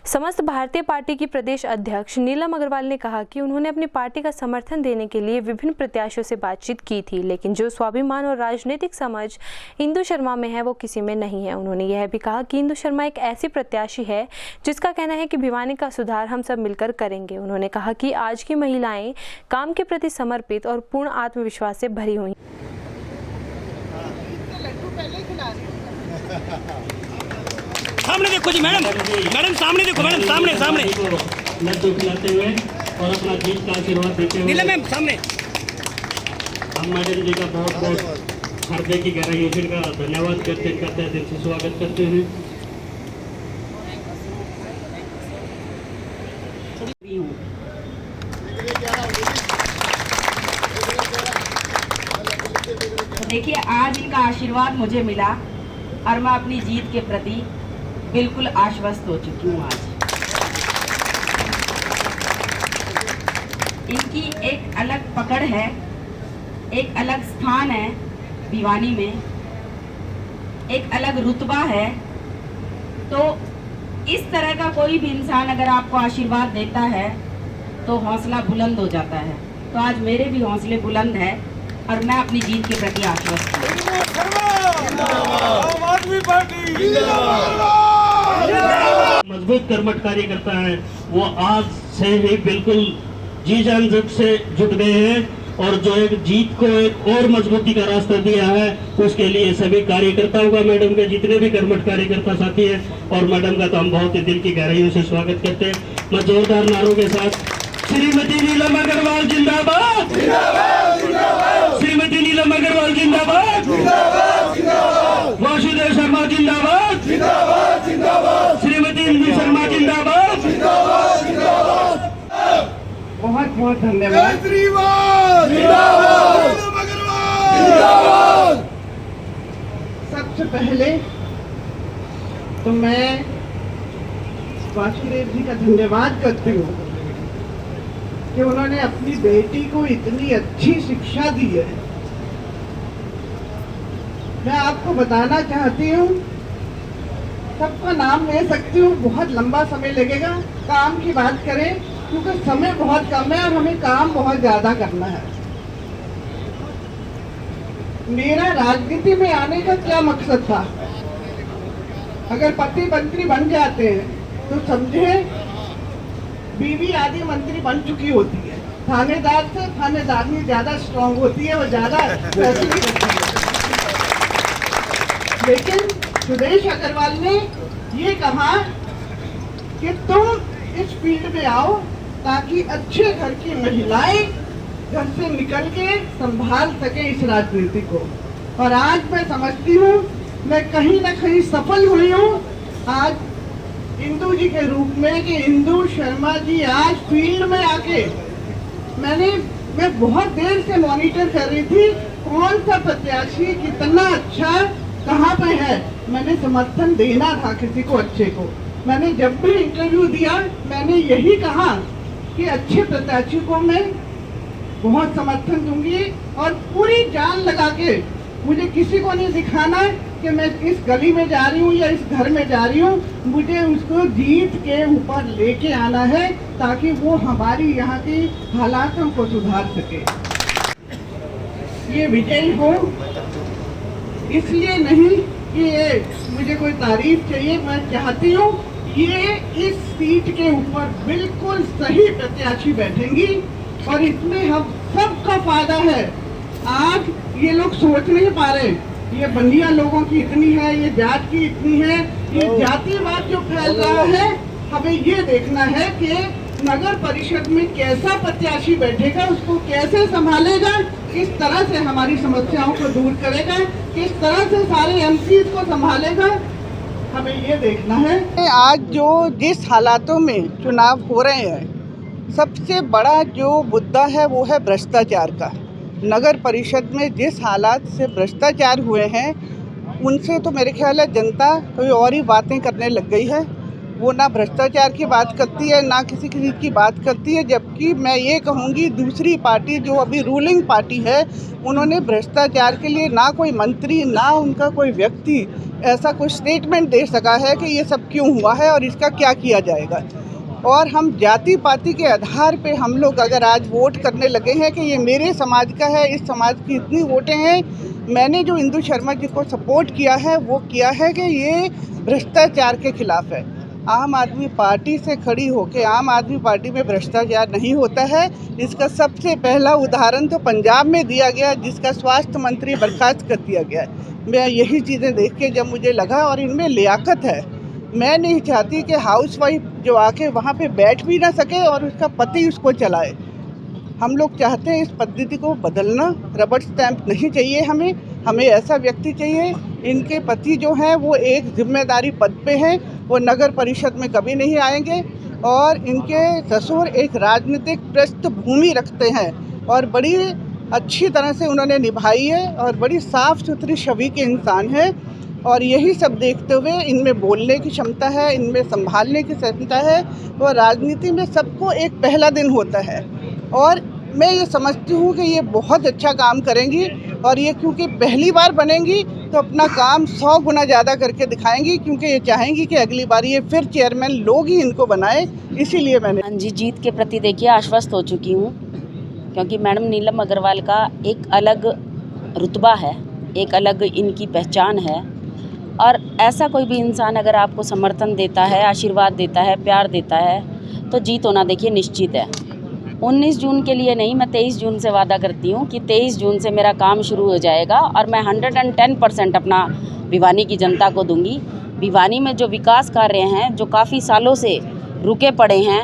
समस्त भारतीय पार्टी की प्रदेश अध्यक्ष नीलम अग्रवाल ने कहा कि उन्होंने अपनी पार्टी का समर्थन देने के लिए विभिन्न प्रत्याशियों से बातचीत की थी, लेकिन जो स्वाभिमान और राजनीतिक समझ इंदु शर्मा में है वो किसी में नहीं है। उन्होंने यह भी कहा कि इंदु शर्मा एक ऐसी प्रत्याशी है जिसका कहना है कि भिवानी का सुधार हम सब मिलकर करेंगे। उन्होंने कहा कि आज की महिलाएं काम के प्रति समर्पित और पूर्ण आत्मविश्वास से भरी हुई। सामने देखो जी मैडम, सामने देखो मैडम, सामने लड्डू खिलाते हुए और अपना जीत का आशीर्वाद देते हुए नीलम मैम सामने। हम मैडम जी का बहुत बहुत हृदय की गहराइयों से का धन्यवाद करते हैं, दिल से स्वागत करते हैं। देखिए आज इनका आशीर्वाद मुझे मिला और मैं अपनी जीत के प्रति बिल्कुल आश्वस्त हो चुकी हूँ। आज इनकी एक अलग पकड़ है, एक अलग स्थान है भिवानी में, एक अलग रुतबा है। तो इस तरह का कोई भी इंसान अगर आपको आशीर्वाद देता है तो हौसला बुलंद हो जाता है। तो आज मेरे भी हौसले बुलंद है और मैं अपनी जीत के प्रति आश्वस्त हूँ। मजबूत कर्मठ कार्यकर्ता हैं, वो आज से ही बिल्कुल जी जान से जुट गए हैं और जो एक जीत को एक और मजबूती का रास्ता दिया है उसके लिए सभी कार्यकर्ताओं का, मैडम के जितने भी कर्मठ कार्यकर्ता साथी हैं और मैडम का तो हम बहुत ही दिल की गहराइयों से स्वागत करते हैं। मैं जोरदार नारों के साथ श्रीमती नीलम अग्रवाल जिंदाबाद, श्रीमती नीलम अग्रवाल जिंदाबाद, वासुदेव शर्मा जिंदाबाद, श्रीमती इंदु शर्मा जिंदाबाद। बहुत बहुत धन्यवाद। सबसे पहले तो मैं वासुदेव जी का धन्यवाद करती हूँ कि उन्होंने अपनी बेटी को इतनी अच्छी शिक्षा दी है। मैं आपको बताना चाहती हूँ, सबका नाम ले सकती हूँ, बहुत लंबा समय लगेगा। काम की बात करें क्योंकि समय बहुत कम है और हमें काम बहुत ज्यादा करना है। मेरा राजनीति में आने का क्या मकसद था? अगर पति मंत्री बन जाते हैं तो समझे बीवी आदि मंत्री बन चुकी होती है। थानेदार से थानेदारनी ज्यादा स्ट्रांग होती है, वो ज्यादा फैसले करती है। लेकिन सुदेश अग्रवाल ने ये कहा कि तुम इस फील्ड में आओ ताकि अच्छे घर की महिलाएं घर से निकल के संभाल सके इस राजनीति को। और आज मैं समझती हूँ मैं कहीं ना कहीं सफल हुई हूँ आज इंदु जी के रूप में कि इंदु शर्मा जी आज फील्ड में आके मैं बहुत देर से मॉनिटर कर रही थी कौन सा प्रत्याशी कितना अच्छा कहाँ पे है। मैंने समर्थन देना था किसी को अच्छे को। मैंने जब भी इंटरव्यू दिया मैंने यही कहा कि अच्छे प्रत्याशी को मैं बहुत समर्थन दूंगी और पूरी जान लगा के मुझे किसी को नहीं दिखाना कि मैं इस गली में जा रही हूँ या इस घर में जा रही हूँ। मुझे उसको जीत के ऊपर लेके आना है ताकि वो हमारी यहाँ की हालातों को सुधार सके। ये विजय हो इसलिए नहीं कि ये मुझे कोई तारीफ चाहिए, मैं चाहती हूँ ये इस सीट के ऊपर बिल्कुल सही प्रत्याशी बैठेंगी और इसमें हम सबका फायदा है। आज ये लोग सोच नहीं पा रहे, ये बंदियां लोगों की इतनी है, ये जात की इतनी है, ये जातिवाद जो फैल रहा है। हमें ये देखना है कि नगर परिषद में कैसा प्रत्याशी बैठेगा, उसको कैसे संभालेगा, किस तरह से हमारी समस्याओं को दूर करेगा, किस तरह से सारे एमपी को संभालेगा, हमें ये देखना है। आज जो जिस हालातों में चुनाव हो रहे हैं, सबसे बड़ा जो मुद्दा है वो है भ्रष्टाचार का। नगर परिषद में जिस हालात से भ्रष्टाचार हुए हैं उनसे तो मेरे ख्याल है जनता कोई और ही बातें करने लग गई है। वो ना भ्रष्टाचार की बात करती है ना किसी चीज़ की बात करती है। जबकि मैं ये कहूँगी दूसरी पार्टी जो अभी रूलिंग पार्टी है उन्होंने भ्रष्टाचार के लिए ना कोई मंत्री ना उनका कोई व्यक्ति ऐसा कोई स्टेटमेंट दे सका है कि ये सब क्यों हुआ है और इसका क्या किया जाएगा। और हम जाति पाति के आधार पे हम लोग अगर आज वोट करने लगे हैं कि ये मेरे समाज का है, इस समाज की इतनी वोटें हैं। मैंने जो इंदु शर्मा जी को सपोर्ट किया है वो किया है कि ये भ्रष्टाचार के खिलाफ है। आम आदमी पार्टी से खड़ी होकर आम आदमी पार्टी में भ्रष्टाचार नहीं होता है। इसका सबसे पहला उदाहरण तो पंजाब में दिया गया जिसका स्वास्थ्य मंत्री बर्खास्त कर दिया गया। मैं यही चीज़ें देख के जब मुझे लगा और इनमें लियाकत है, मैं नहीं चाहती कि हाउसवाइफ जो आके वहाँ पे बैठ भी ना सके और उसका पति उसको चलाए। हम लोग चाहते हैं इस पद्धति को बदलना। रबड़ स्टैंप नहीं चाहिए हमें ऐसा व्यक्ति चाहिए। इनके पति जो हैं वो एक जिम्मेदारी पद पे हैं, वो नगर परिषद में कभी नहीं आएंगे और इनके ससुर एक राजनीतिक पृष्ठभूमि रखते हैं और बड़ी अच्छी तरह से उन्होंने निभाई है और बड़ी साफ़ सुथरी छवि के इंसान हैं। और यही सब देखते हुए इनमें बोलने की क्षमता है, इनमें संभालने की क्षमता है। तो राजनीति में सबको एक पहला दिन होता है और मैं ये समझती हूँ कि ये बहुत अच्छा काम करेंगी और ये क्योंकि पहली बार बनेंगी तो अपना काम 100 गुना ज़्यादा करके दिखाएंगी क्योंकि ये चाहेंगी कि अगली बार ये फिर चेयरमैन लोग ही इनको बनाए। इसीलिए मैंने हाँ जी जीत के प्रति देखिए आश्वस्त हो चुकी हूँ क्योंकि मैडम नीलम अग्रवाल का एक अलग रुतबा है, एक अलग इनकी पहचान है। और ऐसा कोई भी इंसान अगर आपको समर्थन देता है, आशीर्वाद देता है, प्यार देता है तो जीत होना देखिए निश्चित है। 19 जून के लिए नहीं, मैं 23 जून से वादा करती हूँ कि 23 जून से मेरा काम शुरू हो जाएगा और मैं 110% अपना भिवानी की जनता को दूंगी। भिवानी में जो विकास कार्य हैं जो काफ़ी सालों से रुके पड़े हैं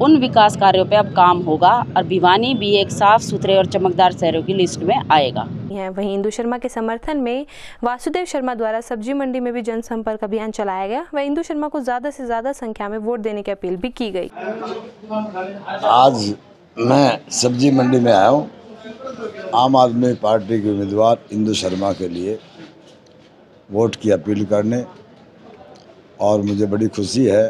उन विकास कार्यों पे अब काम होगा और भिवानी भी एक साफ़ सुथरे और चमकदार शहरों की लिस्ट में आएगा। वहीं इंदु शर्मा के समर्थन में वासुदेव शर्मा द्वारा सब्जी मंडी में भी जनसंपर्क अभियान चलाया गया व इंदु शर्मा को ज़्यादा से ज़्यादा संख्या में वोट देने की अपील भी की गई। आज मैं सब्जी मंडी में आया हूँ आम आदमी पार्टी के उम्मीदवार इंदु शर्मा के लिए वोट की अपील करने, और मुझे बड़ी खुशी है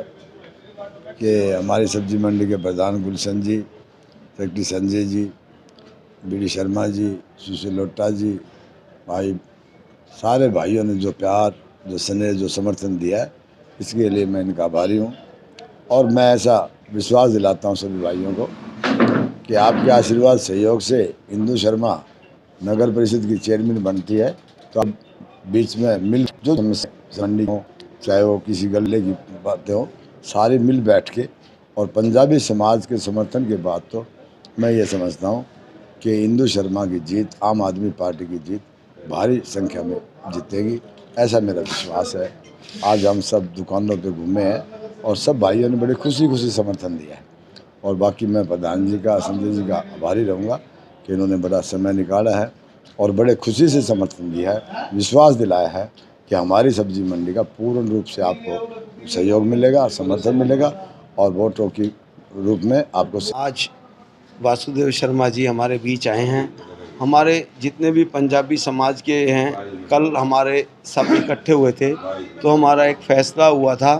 कि हमारी सब्जी मंडी के प्रधान गुलशन जी, सेक्रेटरी संजय जी, बीडी शर्मा जी, सुशील लोटा जी, भाई सारे भाइयों ने जो प्यार, जो स्नेह, जो समर्थन दिया है, इसके लिए मैं इनका आभारी हूँ। और मैं ऐसा विश्वास दिलाता हूँ सभी भाइयों को कि आपके आशीर्वाद सहयोग से इंदु शर्मा नगर परिषद की चेयरमैन बनती है तो अब बीच में मिल जो मंडी हो, चाहे वो किसी गले की बातें हो, सारे मिल बैठ के, और पंजाबी समाज के समर्थन के बाद तो मैं ये समझता हूँ कि इंदु शर्मा की जीत, आम आदमी पार्टी की जीत भारी संख्या में जीतेगी, ऐसा मेरा विश्वास है। आज हम सब दुकानों पे घूमे हैं और सब भाइयों ने बड़े खुशी खुशी समर्थन दिया है, और बाकी मैं प्रधान जी का, संजय जी का आभारी रहूँगा कि इन्होंने बड़ा समय निकाला है और बड़े खुशी से समर्थन दिया है, विश्वास दिलाया है कि हमारी सब्जी मंडी का पूर्ण रूप से आपको सहयोग मिलेगा, समर्थन मिलेगा और वोटों के रूप में आपको। आज वासुदेव शर्मा जी हमारे बीच आए हैं। हमारे जितने भी पंजाबी समाज के हैं, कल हमारे सब इकट्ठे हुए थे तो हमारा एक फैसला हुआ था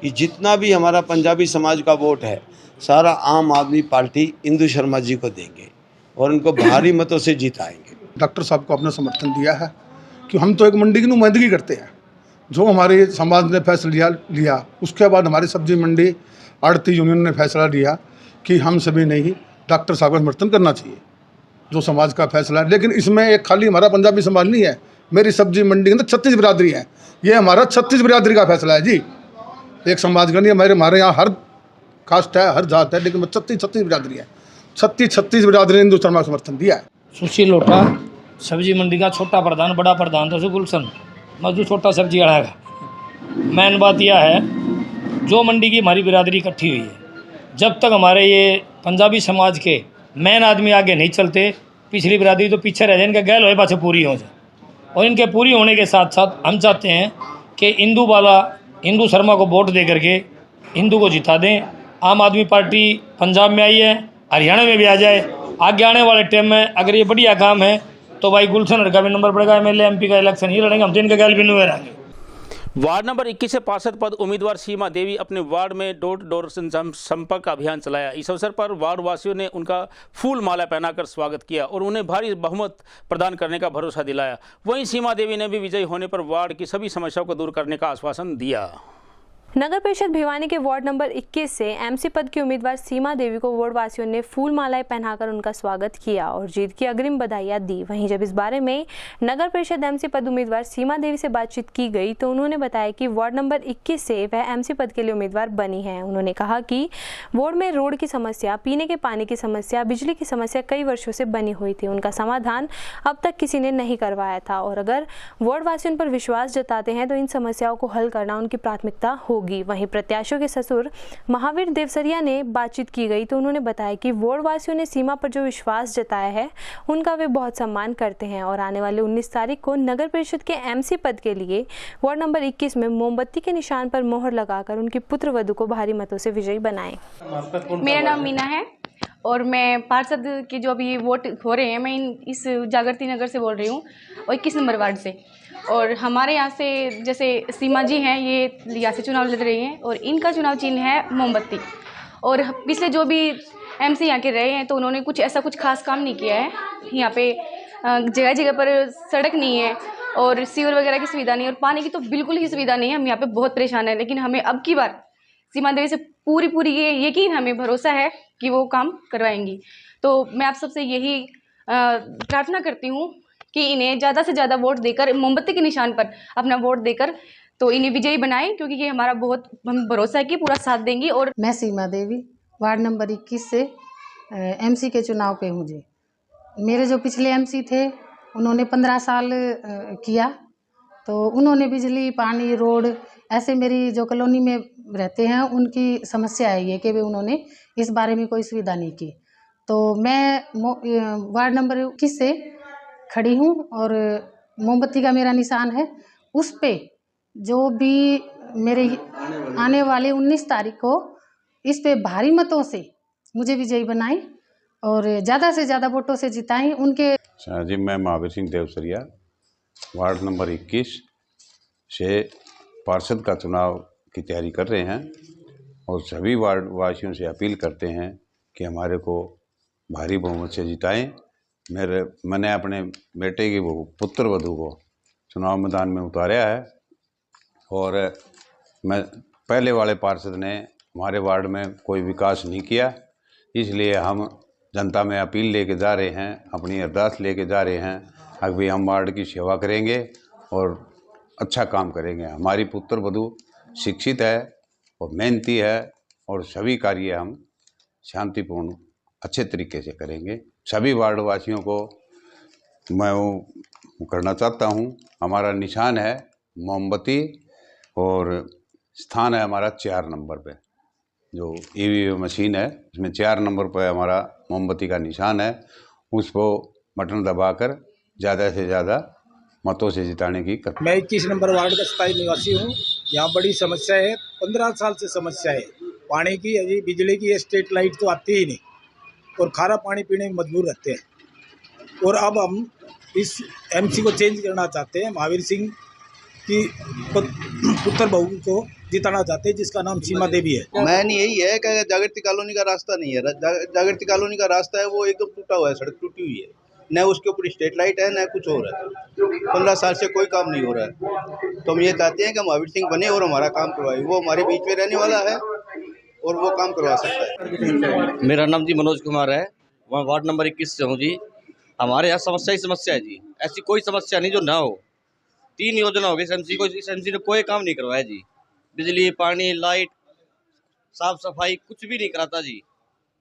कि जितना भी हमारा पंजाबी समाज का वोट है सारा आम आदमी पार्टी इंदु शर्मा जी को देंगे और उनको भारी मतों से जिताएंगे। डॉक्टर साहब को अपना समर्थन दिया है कि हम तो एक मंडी की नुमाइंदगी करते हैं। जो हमारे समाज ने फैसला लिया उसके बाद हमारी सब्जी मंडी आड़ती यूनियन ने फैसला लिया कि हम सभी ने ही डॉक्टर साहब का समर्थन करना चाहिए, जो समाज का फैसला है। लेकिन इसमें एक खाली हमारा पंजाबी समाज नहीं है, मेरी सब्जी मंडी के अंदर 36 बिरादरी है। ये हमारा 36 बिरादरी का फैसला है जी, एक समाज का नहीं। हमारे यहाँ हर कास्ट है, हर जात है, लेकिन 36 बिरादरी है। 36 बिरादरी ने इंदु शर्मा का समर्थन दिया है। सुशील लोटा सब्जी मंडी का छोटा प्रधान, बड़ा प्रधान तो गुलशन मजदूर छोटा सब्जी अड़ा का। मेन बात यह है, जो मंडी की हमारी बिरादरी इकट्ठी हुई है, जब तक हमारे ये पंजाबी समाज के मेन आदमी आगे नहीं चलते, पिछली बिरादरी तो पीछे रह जाए, इनके गैल होए पाछे पूरी हो जाए। और इनके पूरी होने के साथ साथ हम चाहते हैं कि इंदु शर्मा को वोट दे करके इंदु को जिता दें। आम आदमी पार्टी पंजाब में आई है, हरियाणा में भी आ जाए। आगे आने वाले टाइम में अगर ये बढ़िया काम है तो भाई गुलशन का भी नंबर पड़ेगा, MLA MP का इलेक्शन ही लड़ेंगे हम, तो इनके गैल भी नहीं रहेंगे। वार्ड नंबर 21 से पार्षद पद उम्मीदवार सीमा देवी अपने वार्ड में डोर टू डोर संपर्क अभियान चलाया। इस अवसर पर वार्ड वासियों ने उनका फूल माला पहनाकर स्वागत किया और उन्हें भारी बहुमत प्रदान करने का भरोसा दिलाया। वहीं सीमा देवी ने भी विजयी होने पर वार्ड की सभी समस्याओं को दूर करने का आश्वासन दिया। नगर परिषद भिवानी के वार्ड नंबर 21 से MC पद की उम्मीदवार सीमा देवी को वार्ड वासियों ने फूल मालाएं पहनाकर उनका स्वागत किया और जीत की अग्रिम बधाइयां दी। वहीं जब इस बारे में नगर परिषद MC पद उम्मीदवार सीमा देवी से बातचीत की गई तो उन्होंने बताया कि वार्ड नंबर 21 से वह MC पद के लिए उम्मीदवार बनी है। उन्होंने कहा कि वार्ड में रोड की समस्या, पीने के पानी की समस्या, बिजली की समस्या कई वर्षों से बनी हुई थी। उनका समाधान अब तक किसी ने नहीं करवाया था और अगर वार्ड वासी उन पर विश्वास जताते हैं तो इन समस्याओं को हल करना उनकी प्राथमिकता होगी। वहीं प्रत्याशियों के ससुर महावीर देवसरिया ने बातचीत की गई तो उन्होंने बताया कि वार्ड वासियों ने सीमा पर जो विश्वास जताया है उनका वे बहुत सम्मान करते हैं और आने वाले 19 तारीख को नगर परिषद के MC पद के लिए वार्ड नंबर 21 में मोमबत्ती के निशान पर मोहर लगाकर उनकी पुत्र वधू को भारी मतों से विजयी बनाएं। मेरा नाम मीना है और मैं पार्षद के जो अभी वोट हो रहे हैं, मैं इस जागृति नगर से बोल रही हूँ और 21 नंबर वार्ड से। और हमारे यहाँ से जैसे सीमा जी हैं, ये यहाँ से चुनाव लड़ रही हैं और इनका चुनाव चिन्ह है मोमबत्ती। और पिछले जो भी MC यहाँ के रहे हैं तो उन्होंने कुछ खास काम नहीं किया है। यहाँ पे जगह जगह पर सड़क नहीं है और सीवर वगैरह की सुविधा नहीं है और पानी की तो बिल्कुल ही सुविधा नहीं है। हम यहाँ पे बहुत परेशान हैं, लेकिन हमें अब की बार सीमा देवी से पूरी ये यकीन, हमें भरोसा है कि वो काम करवाएंगी। तो मैं आप सबसे यही प्रार्थना करती हूँ कि इन्हें ज़्यादा से ज़्यादा वोट देकर, मोमबत्ती के निशान पर अपना वोट देकर तो इन्हें विजयी बनाएं, क्योंकि ये हमारा बहुत हम भरोसा है कि पूरा साथ देंगी। और मैं सीमा देवी वार्ड नंबर 21 से MC के चुनाव पे हूँ जी। मेरे जो पिछले MC थे उन्होंने 15 साल किया, तो उन्होंने बिजली, पानी, रोड, ऐसे मेरी जो कॉलोनी में रहते हैं उनकी समस्या है ये कि वे उन्होंने इस बारे में कोई सुविधा नहीं की। तो मैं वार्ड नंबर 21 से खड़ी हूँ और मोमबत्ती का मेरा निशान है। उस पे जो भी मेरे आने वाले 19 तारीख को इस पे भारी मतों से मुझे विजयी बनाएं और ज़्यादा से ज़्यादा वोटों से जिताएं उनके। जी, मैं महावीर सिंह देवसरिया वार्ड नंबर 21 से पार्षद का चुनाव की तैयारी कर रहे हैं और सभी वार्ड वासियों से अपील करते हैं कि हमारे को भारी बहुमत से जिताएं। मैंने अपने बेटे की वो पुत्र वधू को चुनाव मैदान में उतारा है और मैं पहले वाले पार्षद ने हमारे वार्ड में कोई विकास नहीं किया, इसलिए हम जनता में अपील लेके जा रहे हैं, अपनी अरदास लेके जा रहे हैं अभी हम वार्ड की सेवा करेंगे और अच्छा काम करेंगे। हमारी पुत्र वधू शिक्षित है और मेहनती है और सभी कार्य हम शांतिपूर्ण अच्छे तरीके से करेंगे। सभी वार्ड वासियों को मैं वो करना चाहता हूँ। हमारा निशान है मोमबत्ती और स्थान है हमारा 4 नंबर पे, जो ईवीएम मशीन है उसमें 4 नंबर पर हमारा मोमबत्ती का निशान है। उसको बटन दबाकर ज़्यादा से ज़्यादा मतों से जिताने की मैं 21 नंबर वार्ड का स्थायी निवासी हूँ। यहाँ बड़ी समस्या है, 15 साल से समस्या है पानी की, अभी बिजली की स्ट्रीट लाइट तो आती ही नहीं और खारा पानी पीने में मजबूर रहते हैं। और अब हम इस एमसी को चेंज करना चाहते हैं, महावीर सिंह की पुत्र बहू को जिताना चाहते हैं जिसका नाम सीमा देवी है। मैन यही है कि जागृति कॉलोनी का रास्ता नहीं है, जागृति कॉलोनी का रास्ता है वो एकदम टूटा हुआ है, सड़क टूटी हुई है, न उसके ऊपर स्ट्रीट लाइट है न कुछ और है। 15 साल से कोई काम नहीं हो रहा है, तो हम ये चाहते हैं कि महावीर सिंह बने और हमारा काम करवाए। वो हमारे बीच में रहने वाला है और वो काम करवा सकता है। मेरा नाम जी मनोज कुमार है, वहाँ वार्ड नंबर 21 से हूँ जी। हमारे यहाँ समस्या ही समस्या है जी, ऐसी कोई समस्या नहीं जो ना हो। 3 योजना हो गई एमसी को, इस एमसी ने कोई काम नहीं करवाया जी। बिजली, पानी, लाइट, साफ सफाई कुछ भी नहीं कराता जी,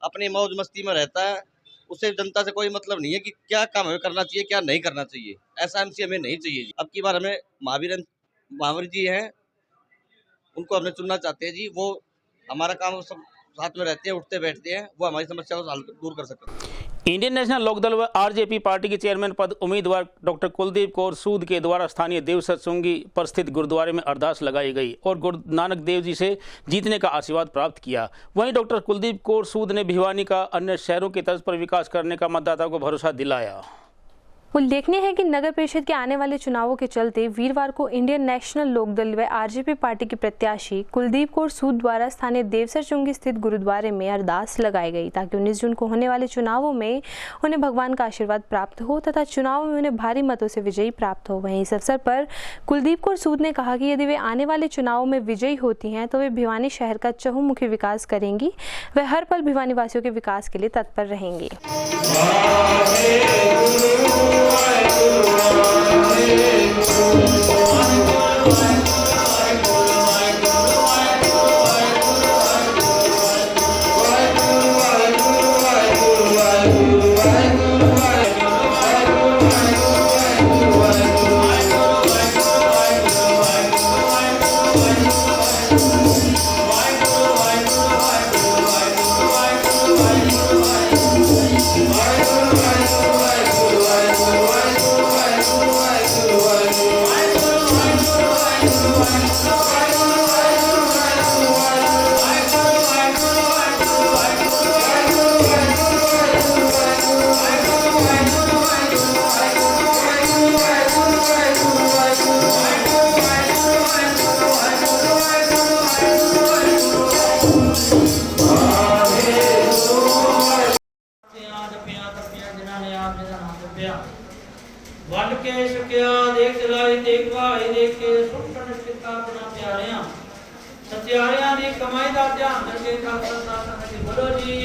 अपनी मौज मस्ती में रहता है। उसे जनता से कोई मतलब नहीं है कि क्या काम हमें करना चाहिए क्या नहीं करना चाहिए। ऐसा एमसी हमें नहीं चाहिए जी। अब की बार हमें महावीर जी हैं, उनको हमने चुनना चाहते हैं जी। वो हमारा काम सब साथ में रहते हैं, उठते बैठते हैं, वो हमारी समस्या को दूर कर सकते हैं। इंडियन नेशनल लोकदल व आरजेपी पार्टी के चेयरमैन पद उम्मीदवार डॉक्टर कुलदीप कौर सूद के द्वारा स्थानीय देव सत्संगी पर स्थित गुरुद्वारे में अरदास लगाई गई और गुरु नानक देव जी से जीतने का आशीर्वाद प्राप्त किया। वहीं डॉक्टर कुलदीप कौर सूद ने भिवानी का अन्य शहरों की तर्ज पर विकास करने का मतदाताओं को भरोसा दिलाया। उल्लेखनीय है कि नगर परिषद के आने वाले चुनावों के चलते वीरवार को इंडियन नेशनल लोकदल व आरजेपी पार्टी के प्रत्याशी कुलदीप कौर सूद द्वारा स्थानीय देवसर चुंगी स्थित गुरुद्वारे में अरदास लगाई गई ताकि 19 जून को होने वाले चुनावों में उन्हें भगवान का आशीर्वाद प्राप्त हो तथा चुनाव में उन्हें भारी मतों से विजयी प्राप्त हो। वहीं इस अवसर पर कुलदीप कौर सूद ने कहा कि यदि वे आने वाले चुनावों में विजयी होती हैं तो वे भिवानी शहर का चहुमुखी विकास करेंगी। वे हर पल भिवानी वासियों के विकास के लिए तत्पर रहेंगी।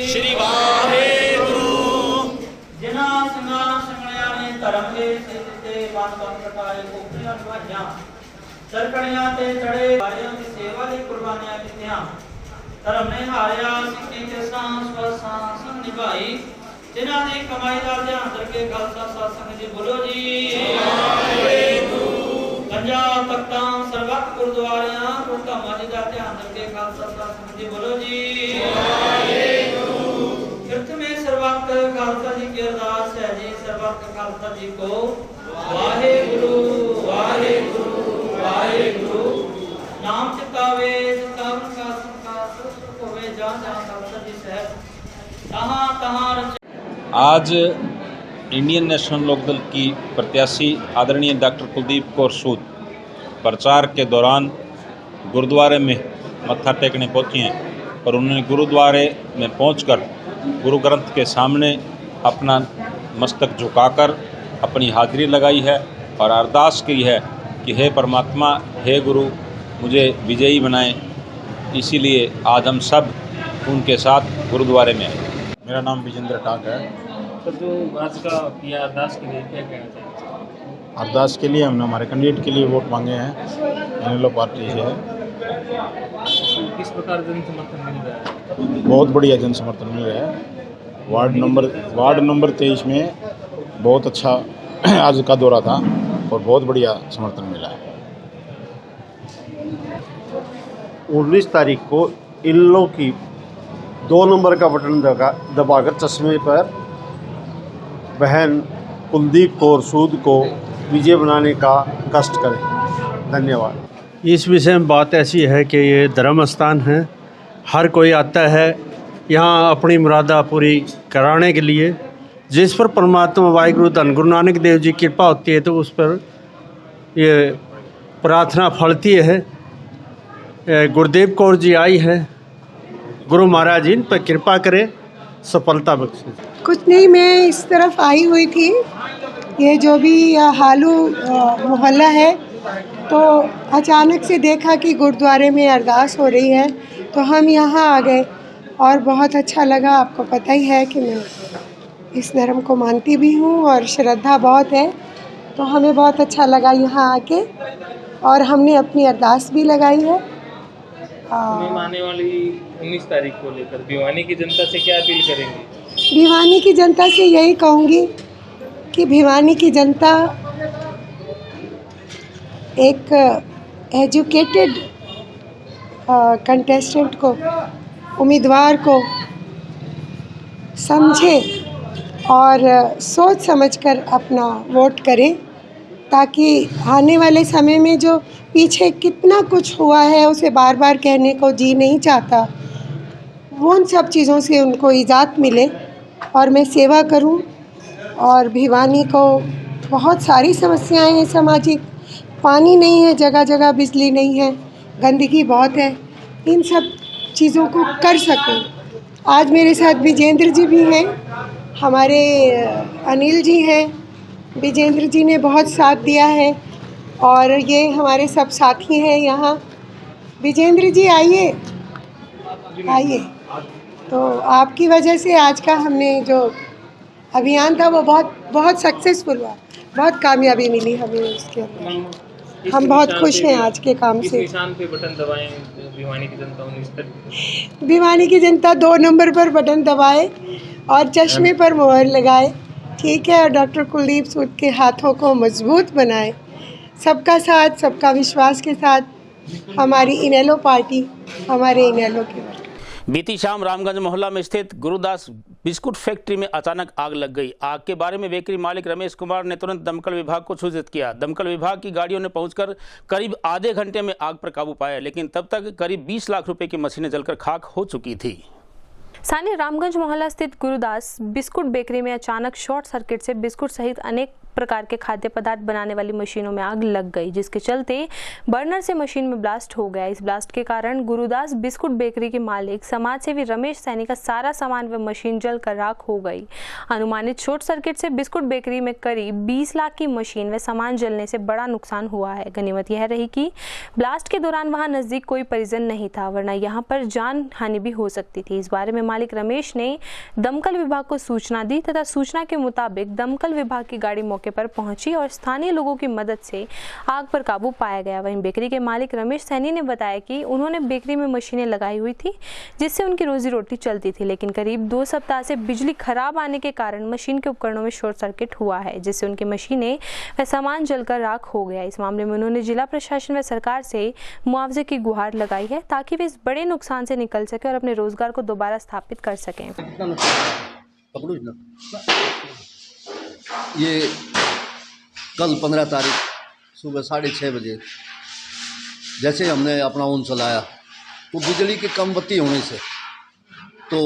श्री वाहेगुरु जिना संगान संगणिया ने धर्म के ते बात कटाए कोपरियां भाइयां सरकणियां ते चढ़े भाइयों की सेवा दी कुर्बानियां कीतियां धर्म ने हारिया सिक्के के सांस निभाई जिन्हां ने कमाई दा ध्यान करके खालसा सत्संग जी बोलो जी वाहेगुरु पंजाब तख्तां सरबत गुरुद्वारियां रुका माजी दा ध्यान करके खालसा सत्संग जी बोलो जी वाहेगुरु तीर्थ में सर्वक्त खालसा जी की अरदास है जी सर्वक्त खालसा जी को वाहेगुरु वाहेगुरु वाहेगुरु नाम चितावे चितावन का संका सुख होवे जहाँ जहाँ खालसा जी सहब तहाँ तहाँ आज इंडियन नेशनल लोकदल की प्रत्याशी आदरणीय डॉक्टर कुलदीप कौर सूद प्रचार के दौरान गुरुद्वारे में मत्था टेकने पहुंची हैं और उन्होंने गुरुद्वारे में पहुंचकर गुरु ग्रंथ के सामने अपना मस्तक झुकाकर अपनी हाजिरी लगाई है और अरदास की है कि हे परमात्मा, हे गुरु, मुझे विजयी बनाएं। इसीलिए आज हम सब उनके साथ गुरुद्वारे में आए। मेरा नाम विजेंद्र टाक है। तो जो आज का किया अरदास के लिए क्या कहना चाहिए? अरदास के लिए हमने हमारे कैंडिडेट के लिए वोट मांगे हैं, इनेलो पार्टी से है। किस प्रकार जन समर्थन मिल रहा है? बहुत बढ़िया जन समर्थन मिल रहा है। वार्ड नंबर 23 में बहुत अच्छा आज का दौरा था और बहुत बढ़िया समर्थन मिला है। 19 तारीख को इल्लो की 2 नंबर का बटन दबाकर चश्मे पर बहन कुलदीप कौर सूद को विजय बनाने का कष्ट करें। धन्यवाद। इस विषय में बात ऐसी है कि ये धर्म स्थान है, हर कोई आता है यहाँ अपनी मुरादा पूरी कराने के लिए। जिस पर परमात्मा वाहिगुरु धन गुरु नानक देव जी की कृपा होती है तो उस पर ये प्रार्थना फलती है। गुरुदेव कौर जी आई है, गुरु महाराज इन पर कृपा करे, सफलता बख्शे। कुछ नहीं, मैं इस तरफ आई हुई थी, ये जो भी हालू मोहल्ला है, तो अचानक से देखा कि गुरुद्वारे में अरदास हो रही है तो हम यहाँ आ गए और बहुत अच्छा लगा। आपको पता ही है कि मैं इस धर्म को मानती भी हूँ और श्रद्धा बहुत है, तो हमें बहुत अच्छा लगा यहाँ आके और हमने अपनी अरदास भी लगाई है। आने वाली 19 तारीख को लेकर भिवानी की जनता से क्या अपील करेंगे? भिवानी की जनता से यही कहूँगी कि भिवानी की जनता एक एजुकेटेड कंटेस्टेंट को, उम्मीदवार को समझे और सोच समझकर अपना वोट करें, ताकि आने वाले समय में जो पीछे कितना कुछ हुआ है उसे बार बार कहने को जी नहीं चाहता, वो उन सब चीज़ों से उनको इजाज़त मिले और मैं सेवा करूं। और भिवानी को बहुत सारी समस्याएं हैं सामाजिक, पानी नहीं है, जगह जगह बिजली नहीं है, गंदगी बहुत है, इन सब चीज़ों को कर सकूं। आज मेरे साथ विजेंद्र जी भी हैं, हमारे अनिल जी हैं, विजेंद्र जी ने बहुत साथ दिया है और ये हमारे सब साथी हैं यहाँ। विजेंद्र जी आइए आइए। तो आपकी वजह से आज का हमने जो अभियान था वो बहुत सक्सेसफुल हुआ, बहुत कामयाबी मिली हमें उसके अंदर। हम बहुत खुश हैं आज के काम से। निशान पे बटन दबाएं भिवानी की जनता 19 तारीख? भिवानी की जनता 2 नंबर पर बटन दबाए और चश्मे पर मोहर लगाए, ठीक है, और डॉक्टर कुलदीप सूद के हाथों को मजबूत बनाए। सबका साथ, सबका विश्वास के साथ हमारी इनेलो पार्टी, हमारे इनेलो के वर्कर। बीती शाम रामगंज मोहल्ला में स्थित गुरुदास बिस्कुट फैक्ट्री में अचानक आग लग गई। आग के बारे में बेकरी मालिक रमेश कुमार ने तुरंत दमकल विभाग को सूचित किया। दमकल विभाग की गाड़ियों ने पहुंचकर करीब आधे घंटे में आग पर काबू पाया, लेकिन तब तक करीब 20 लाख रुपए की मशीनें जलकर खाक हो चुकी थी। स्थानीय रामगंज मोहल्ला स्थित गुरुदास बिस्कुट बेकरी में अचानक शॉर्ट सर्किट से बिस्कुट सहित अनेक प्रकार के खाद्य पदार्थ बनाने वाली मशीनों में आग लग गई, जिसके चलते बर्नर से मशीन में ब्लास्ट हो गया। इस ब्लास्ट के कारण गुरुदास बिस्कुट बेकरी के मालिक समाज सेवी रमेश सैनी का सारा सामान व मशीन जलकर राख हो गई। अनुमानित शॉर्ट सर्किट से बिस्कुट बेकरी में करीब 20 लाख की मशीन व सामान जलने से बड़ा नुकसान हुआ है। गनीमत यह रही कि ब्लास्ट के दौरान वहां नजदीक कोई परिजन नहीं था, वरना यहां पर जान हानि भी हो सकती थी। इस बारे में मालिक रमेश ने दमकल विभाग को सूचना दी तथा सूचना के मुताबिक दमकल विभाग की गाड़ी मौके पर पहुंची और स्थानीय लोगों की मदद से आग पर काबू पाया गया। वहीं बेकरी के मालिक रमेश सैनी ने बताया कि उन्होंने बेकरी में मशीनें लगाई हुई थी जिससे उनकी रोजी रोटी चलती थी, लेकिन करीब 2 सप्ताह से बिजली खराब आने के कारण मशीन के उपकरणों में शॉर्ट सर्किट हुआ है, जिससे उनकी मशीनें व सामान जलकर राख हो गया। इस मामले में उन्होंने जिला प्रशासन व सरकार से मुआवजे की गुहार लगाई है ताकि वे इस बड़े नुकसान से निकल सके और अपने रोजगार को दोबारा स्थापित कर सकें। ये कल 15 तारीख सुबह 6:30 बजे जैसे हमने अपना ऊन चलाया तो बिजली की कम बत्ती होने से तो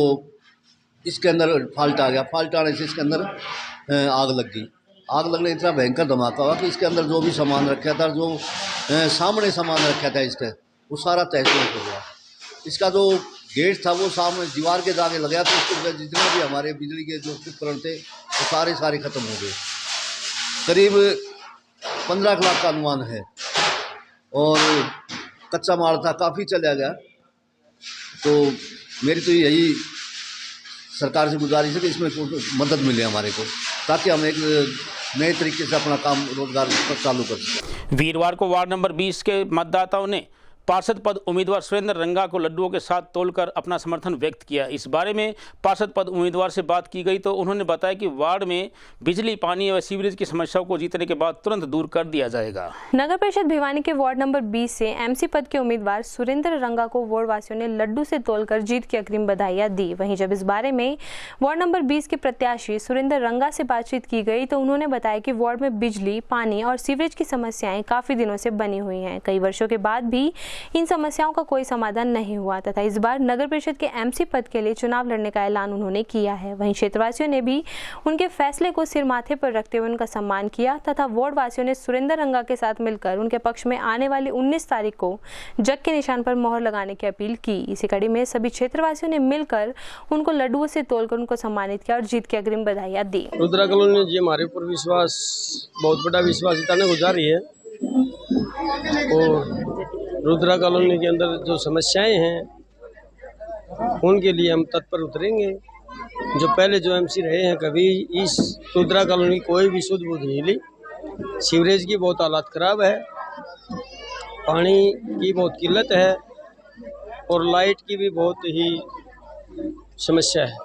इसके अंदर फॉल्ट आ गया, फॉल्ट आने से इसके अंदर आग लग गई। आग लगने इतना भयंकर धमाका हुआ कि इसके अंदर जो भी सामान रखा था, जो सामने सामान रखा था इसके, वो सारा तहस-नहस हो गया। इसका जो गेट था वो सामने दीवार के जाके लगा, तो उसके जितने भी हमारे बिजली के जो उपकरण थे वो सारे ख़त्म हो गए। करीब 15 लाख का अनुमान है और कच्चा माल था, काफ़ी चला गया। तो मेरी तो यही सरकार से गुजारिश है कि इसमें मदद मिले हमारे को, ताकि हम एक नए तरीके से अपना काम रोजगार चालू कर सकें। वीरवार को वार्ड नंबर 20 के मतदाताओं ने पार्षद पद उम्मीदवार सुरेंद्र रंगा को लड्डुओं के साथ तोलकर अपना समर्थन व्यक्त किया। इस बारे में पार्षद पद उम्मीदवार से बात की गई तो उन्होंने बताया कि वार्ड में बिजली, पानी व सीवरेज की समस्याओं को जीतने के बाद तुरंत दूर कर दिया जाएगा। नगर परिषद भिवानी के वार्ड नंबर 20 से एमसी पद के उम्मीदवार सुरेंद्र रंगा को वार्ड वासियों ने लड्डू से तोलकर जीत की अग्रिम बधाइयां दी। वहीं जब इस बारे में वार्ड नंबर 20 के प्रत्याशी सुरेंद्र रंगा से बातचीत की गई तो उन्होंने बताया कि वार्ड में बिजली, पानी और सीवरेज की समस्याएं काफी दिनों से बनी हुई हैं। कई वर्षों के बाद भी इन समस्याओं का कोई समाधान नहीं हुआ तथा इस बार नगर परिषद के एमसी पद के लिए चुनाव लड़ने का ऐलान उन्होंने किया है। वहीं क्षेत्रवासियों ने भी उनके फैसले को सिर माथे पर रखते हुए उनका सम्मान किया तथा वार्ड वासियों ने सुरेंद्र रंगा के साथ मिलकर उनके पक्ष में आने वाली 19 तारीख को जग के निशान पर मोहर लगाने की अपील की। इसी कड़ी में सभी क्षेत्रवासियों ने मिलकर उनको लड्डुओं से तोलकर उनको सम्मानित किया और जीत की अग्रिम बधाइयां दी। रुद्रा कॉलोनी जी हमारे ऊपर विश्वास, बहुत बड़ा विश्वास इतना गुजारी है और रुद्रा कॉलोनी के अंदर जो समस्याएं हैं उनके लिए हम तत्पर उतरेंगे। जो पहले जो एमसी रहे हैं कभी इस रुद्रा कॉलोनी की कोई भी सुध बुध नहीं ली। सीवरेज की बहुत हालत ख़राब है, पानी की बहुत किल्लत है और लाइट की भी बहुत ही समस्या है।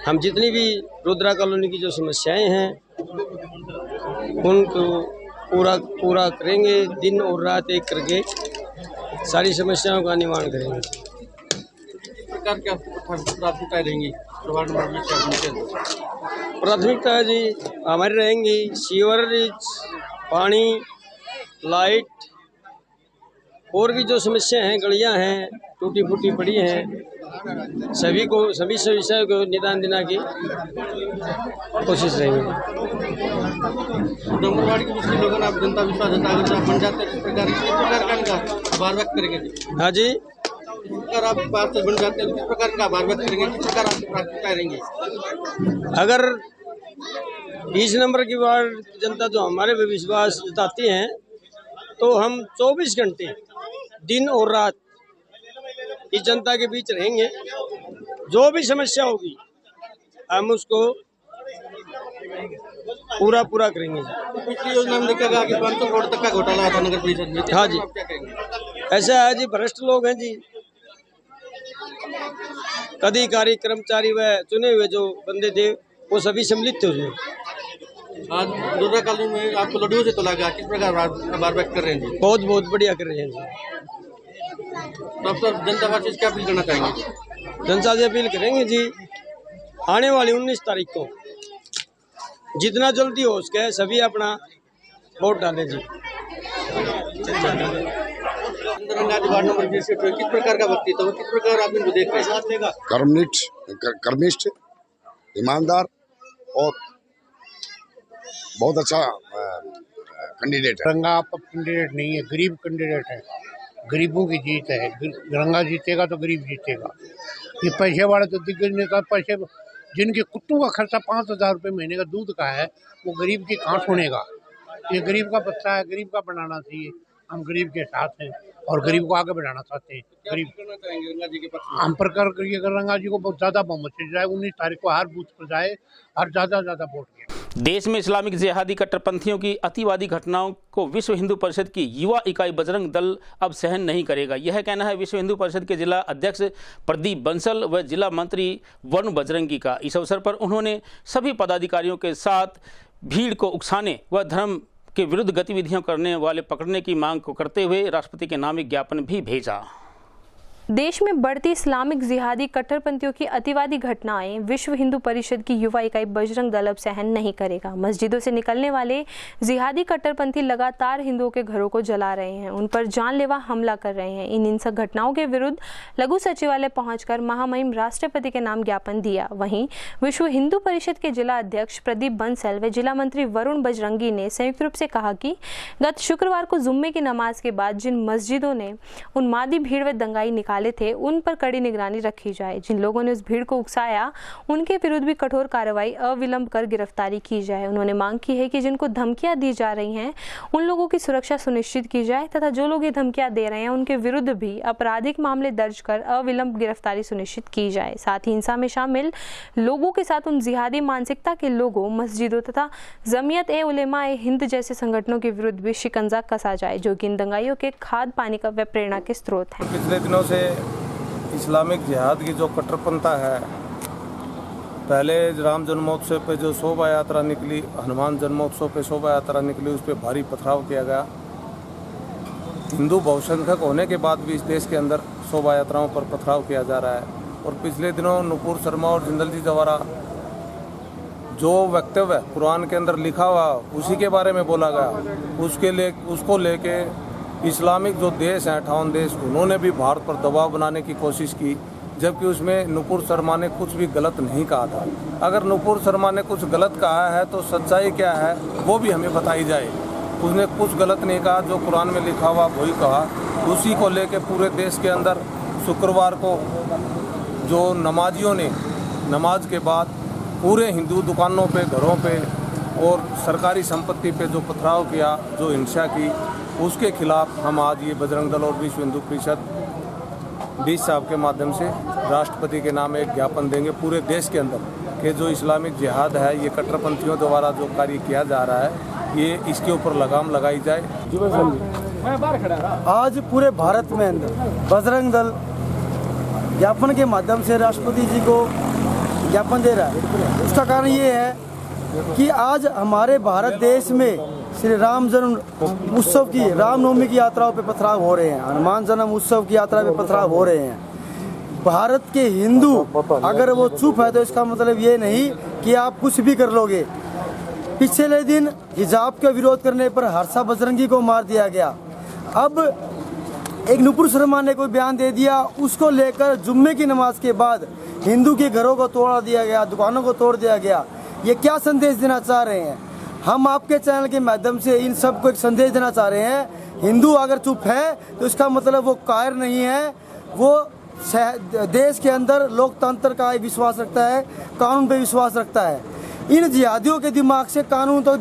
हम जितनी भी रुद्रा कॉलोनी की जो समस्याएं हैं उनको पूरा करेंगे, दिन और रात एक करके सारी समस्याओं का निवारण करेंगे। सरकार क्या प्राथमिकताएं रहेंगी? प्राथमिकता जी हमारी रहेंगी सीवरेज, पानी, लाइट और भी जो समस्या हैं, गलियां हैं टूटी फूटी पड़ी हैं, सभी समस्याओं को निदान देने की कोशिश रहेगी। डोंगरवाड़ी के मुस्लिम लोगों ने आप जनता विश्वास जताया, बन जाते हैं, किस प्रकार का आभार व्यक्त करेंगे? हाँ जी, अगर आप पार्षद बन जाते हैं किस प्रकार का आभार व्यक्त करेंगे, किस प्रकार आपकी प्राथमिकताएं रहेंगी? अगर 20 नंबर की वार्ड जनता जो हमारे पे विश्वास जताती हैं तो हम 24 घंटे दिन और रात इस जनता के बीच रहेंगे। जो भी समस्या होगी हम उसको पूरा करेंगे। पिछली योजना में देखा गया कि 500 करोड़ तक का घोटाला था नगर परिषद में। हाँ जी, ऐसा है जी, भ्रष्ट लोग हैं जी। अधिकारी, कर्मचारी व चुने हुए जो बंदे थे वो सभी सम्मिलित थे उसमें। आज रुद्रा कॉलोनी में आपको लड्डुओं से तोला गया, किस प्रकार आभार व्यक्त कर रहे हैं जी? बहुत बढ़िया कर रहे हैं जी। तो अब जनता वासी से क्या अपील करना चाहेंगे? जनता से अपील करेंगे जी, आने वाली 19 तारीख को जितना जल्दी हो सके सभी अपना वोट डालें जी। वार्ड नंबर 20 से किस प्रकार का व्यक्तित्व है, किस प्रकार आप इनको देख रहे हैं? कर्मनिष्ठ, ईमानदार और बहुत अच्छा कैंडिडेट है। रंगा आप कैंडिडेट नहीं है, गरीब कैंडिडेट है, गरीबों की जीत है। रंगा जीतेगा तो गरीब जीतेगा। ये पैसे वाले तो दिग्गज नेता, पैसे जिनके कुत्तों का खर्चा 5,000 रुपये महीने का दूध का है, वो गरीब की कहाँ सुनेगा? ये गरीब का बच्चा है, गरीब का बनाना चाहिए। हम गरीब के साथ हैं और गरीब को आगे बढ़ाना चाहते हैं। गरीब रंगा जी के पक्ष में हम प्रकार करिए, अगर रंगा जी को बहुत ज़्यादा बहुमत से जाए, 19 तारीख को हर बूथ पर जाए और ज़्यादा वोट किया। देश में इस्लामिक जिहादी कट्टरपंथियों की अतिवादी घटनाओं को विश्व हिंदू परिषद की युवा इकाई बजरंग दल अब सहन नहीं करेगा। यह कहना है विश्व हिंदू परिषद के जिला अध्यक्ष प्रदीप बंसल व जिला मंत्री वरुण बजरंगी का। इस अवसर पर उन्होंने सभी पदाधिकारियों के साथ भीड़ को उकसाने व धर्म के विरुद्ध गतिविधियां करने वाले पकड़ने की मांग को करते हुए राष्ट्रपति के नाम एक ज्ञापन भी भेजा। देश में बढ़ती इस्लामिक जिहादी कट्टरपंथियों की अतिवादी घटनाएं विश्व हिंदू परिषद की युवा इकाई बजरंग दल अब सहन नहीं करेगा। मस्जिदों से निकलने वाले जिहादी कट्टरपंथी लगातार हिंदुओं के घरों को जला रहे हैं, उन पर जानलेवा हमला कर रहे हैं। इन हिंसक घटनाओं के विरुद्ध लघु सचिवालय पहुंचकर महामहिम राष्ट्रपति के नाम ज्ञापन दिया। वहीं विश्व हिंदू परिषद के जिला अध्यक्ष प्रदीप बंसल व जिला मंत्री वरुण बजरंगी ने संयुक्त रूप से कहा कि गत शुक्रवार को जुम्मे की नमाज के बाद जिन मस्जिदों ने उन्मादी भीड़ व दंगाई निकाले थे उन पर कड़ी निगरानी रखी जाए। जिन लोगों ने उस भीड़ को उकसाया उनके विरुद्ध भी कठोर कार्रवाई अविलंब कर गिरफ्तारी की जाए। उन्होंने मांग की है कि जिनको धमकियां दी जा रही हैं उन लोगों की सुरक्षा सुनिश्चित की जाए तथा जो लोग ये धमकियां दे रहे हैं उनके विरुद्ध भी आपराधिक मामले दर्ज कर अविलंब गिरफ्तारी सुनिश्चित की जाए। साथ ही हिंसा में शामिल लोगों के साथ उन जिहादी मानसिकता के लोगों, मस्जिदों तथा जमीयत ए उलेमा ए हिंद जैसे संगठनों के विरुद्ध भी शिकंजा कसा जाए जो कि इन दंगाइयों के खाद पानी का व प्रेरणा के स्रोत हैं। पिछले दिनों से इस्लामिक जिहाद की जो कट्टरपंथा है, पहले राम जन्मोत्सव पे जो शोभा यात्रा निकली, हनुमान जन्मोत्सव पे शोभा यात्रा निकली, उस पर भारी पथराव किया गया। हिंदू बहुसंख्यक होने के बाद भी इस देश के अंदर शोभा यात्राओं पर पथराव किया जा रहा है। और पिछले दिनों नुपुर शर्मा और जिंदल जी द्वारा जो वक्तव्य कुरान के अंदर लिखा हुआ उसी के बारे में बोला गया, उसको लेके इस्लामिक जो देश हैं 58 देश, उन्होंने भी भारत पर दबाव बनाने की कोशिश की, जबकि उसमें नुपुर शर्मा ने कुछ भी गलत नहीं कहा था। अगर नुपुर शर्मा ने कुछ गलत कहा है तो सच्चाई क्या है वो भी हमें बताई जाए। उसने कुछ गलत नहीं कहा, जो कुरान में लिखा हुआ वही कहा। उसी को लेके पूरे देश के अंदर शुक्रवार को जो नमाजियों ने नमाज के बाद पूरे हिंदू दुकानों पे, घरों पे और सरकारी संपत्ति पे जो पथराव किया, जो हिंसा की, उसके खिलाफ हम आज ये बजरंग दल और विश्व हिंदू परिषद डी साहब के माध्यम से राष्ट्रपति के नाम एक ज्ञापन देंगे पूरे देश के अंदर कि जो इस्लामिक जिहाद है, ये कट्टरपंथियों द्वारा जो कार्य किया जा रहा है, ये इसके ऊपर लगाम लगाई जाए। आज पूरे भारत में अंदर बजरंग दल ज्ञापन के माध्यम से राष्ट्रपति जी को ज्ञापन दे रहा है। उसका कारण ये है कि आज हमारे भारत देश में श्री राम जन्म उत्सव की, रामनवमी की यात्राओं पे पथराव हो रहे हैं, हनुमान जन्म उत्सव की यात्रा पे पथराव हो रहे हैं। भारत के हिंदू अगर वो चुप है तो इसका मतलब ये नहीं कि आप कुछ भी कर लोगे। पिछले दिन हिजाब का विरोध करने पर हर्षा बजरंगी को मार दिया गया। अब एक नुपुर शर्मा ने कोई बयान दे दिया, उसको लेकर जुम्मे की नमाज के बाद हिंदू के घरों को तोड़ दिया गया, दुकानों को तोड़ दिया गया। ये क्या संदेश देना चाह रहे हैं? हम आपके चैनल के माध्यम से इन सब को एक संदेश देना चाह रहे हैं। हिंदू अगर चुप है तो इसका मतलब वो कायर नहीं है, वो देश के अंदर लोकतंत्र का विश्वास रखता है, कानून पे विश्वास रखता है। इन जिहादियों के दिमाग से कानून का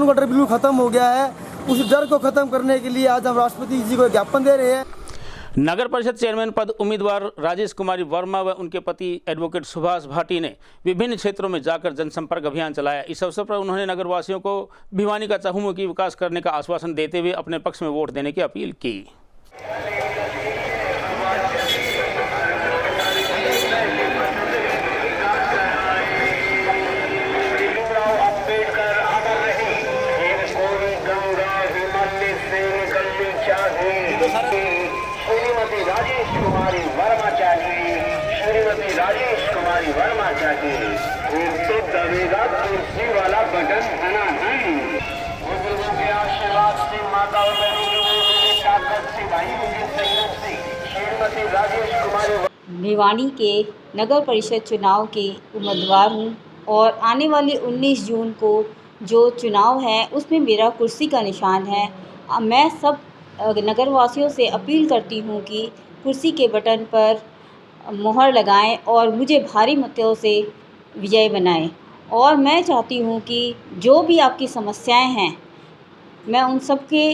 डर बिल्कुल खत्म हो गया है। उस डर को खत्म करने के लिए आज हम राष्ट्रपति जी को ज्ञापन दे रहे हैं। नगर परिषद चेयरमैन पद उम्मीदवार राजेश कुमारी वर्मा व उनके पति एडवोकेट सुभाष भाटी ने विभिन्न क्षेत्रों में जाकर जनसंपर्क अभियान चलाया। इस अवसर पर उन्होंने नगरवासियों को भिवानी का चहुमुखी विकास करने का आश्वासन देते हुए अपने पक्ष में वोट देने की अपील की। श्रीमती राजेश कुमारी वर्मा चाहिए, श्रीमती राजेश कुमारी वर्मा चाहिए। एक तो दबेगा कुर्सी वाला बटन धना नहीं। मुझे आशीर्वाद से माता और बहनों की ताकत से भाई मुझे सहयोग से श्रीमती राजेश कुमारी। भिवानी के नगर परिषद चुनाव के उम्मीदवार हूँ और आने वाले 19 जून को जो चुनाव है उसमें मेरा कुर्सी का निशान है। मैं सब नगर वासियों से अपील करती हूँ कि कुर्सी के बटन पर मोहर लगाएं और मुझे भारी मतों से विजय बनाएं। और मैं चाहती हूँ कि जो भी आपकी समस्याएं हैं मैं उन सब के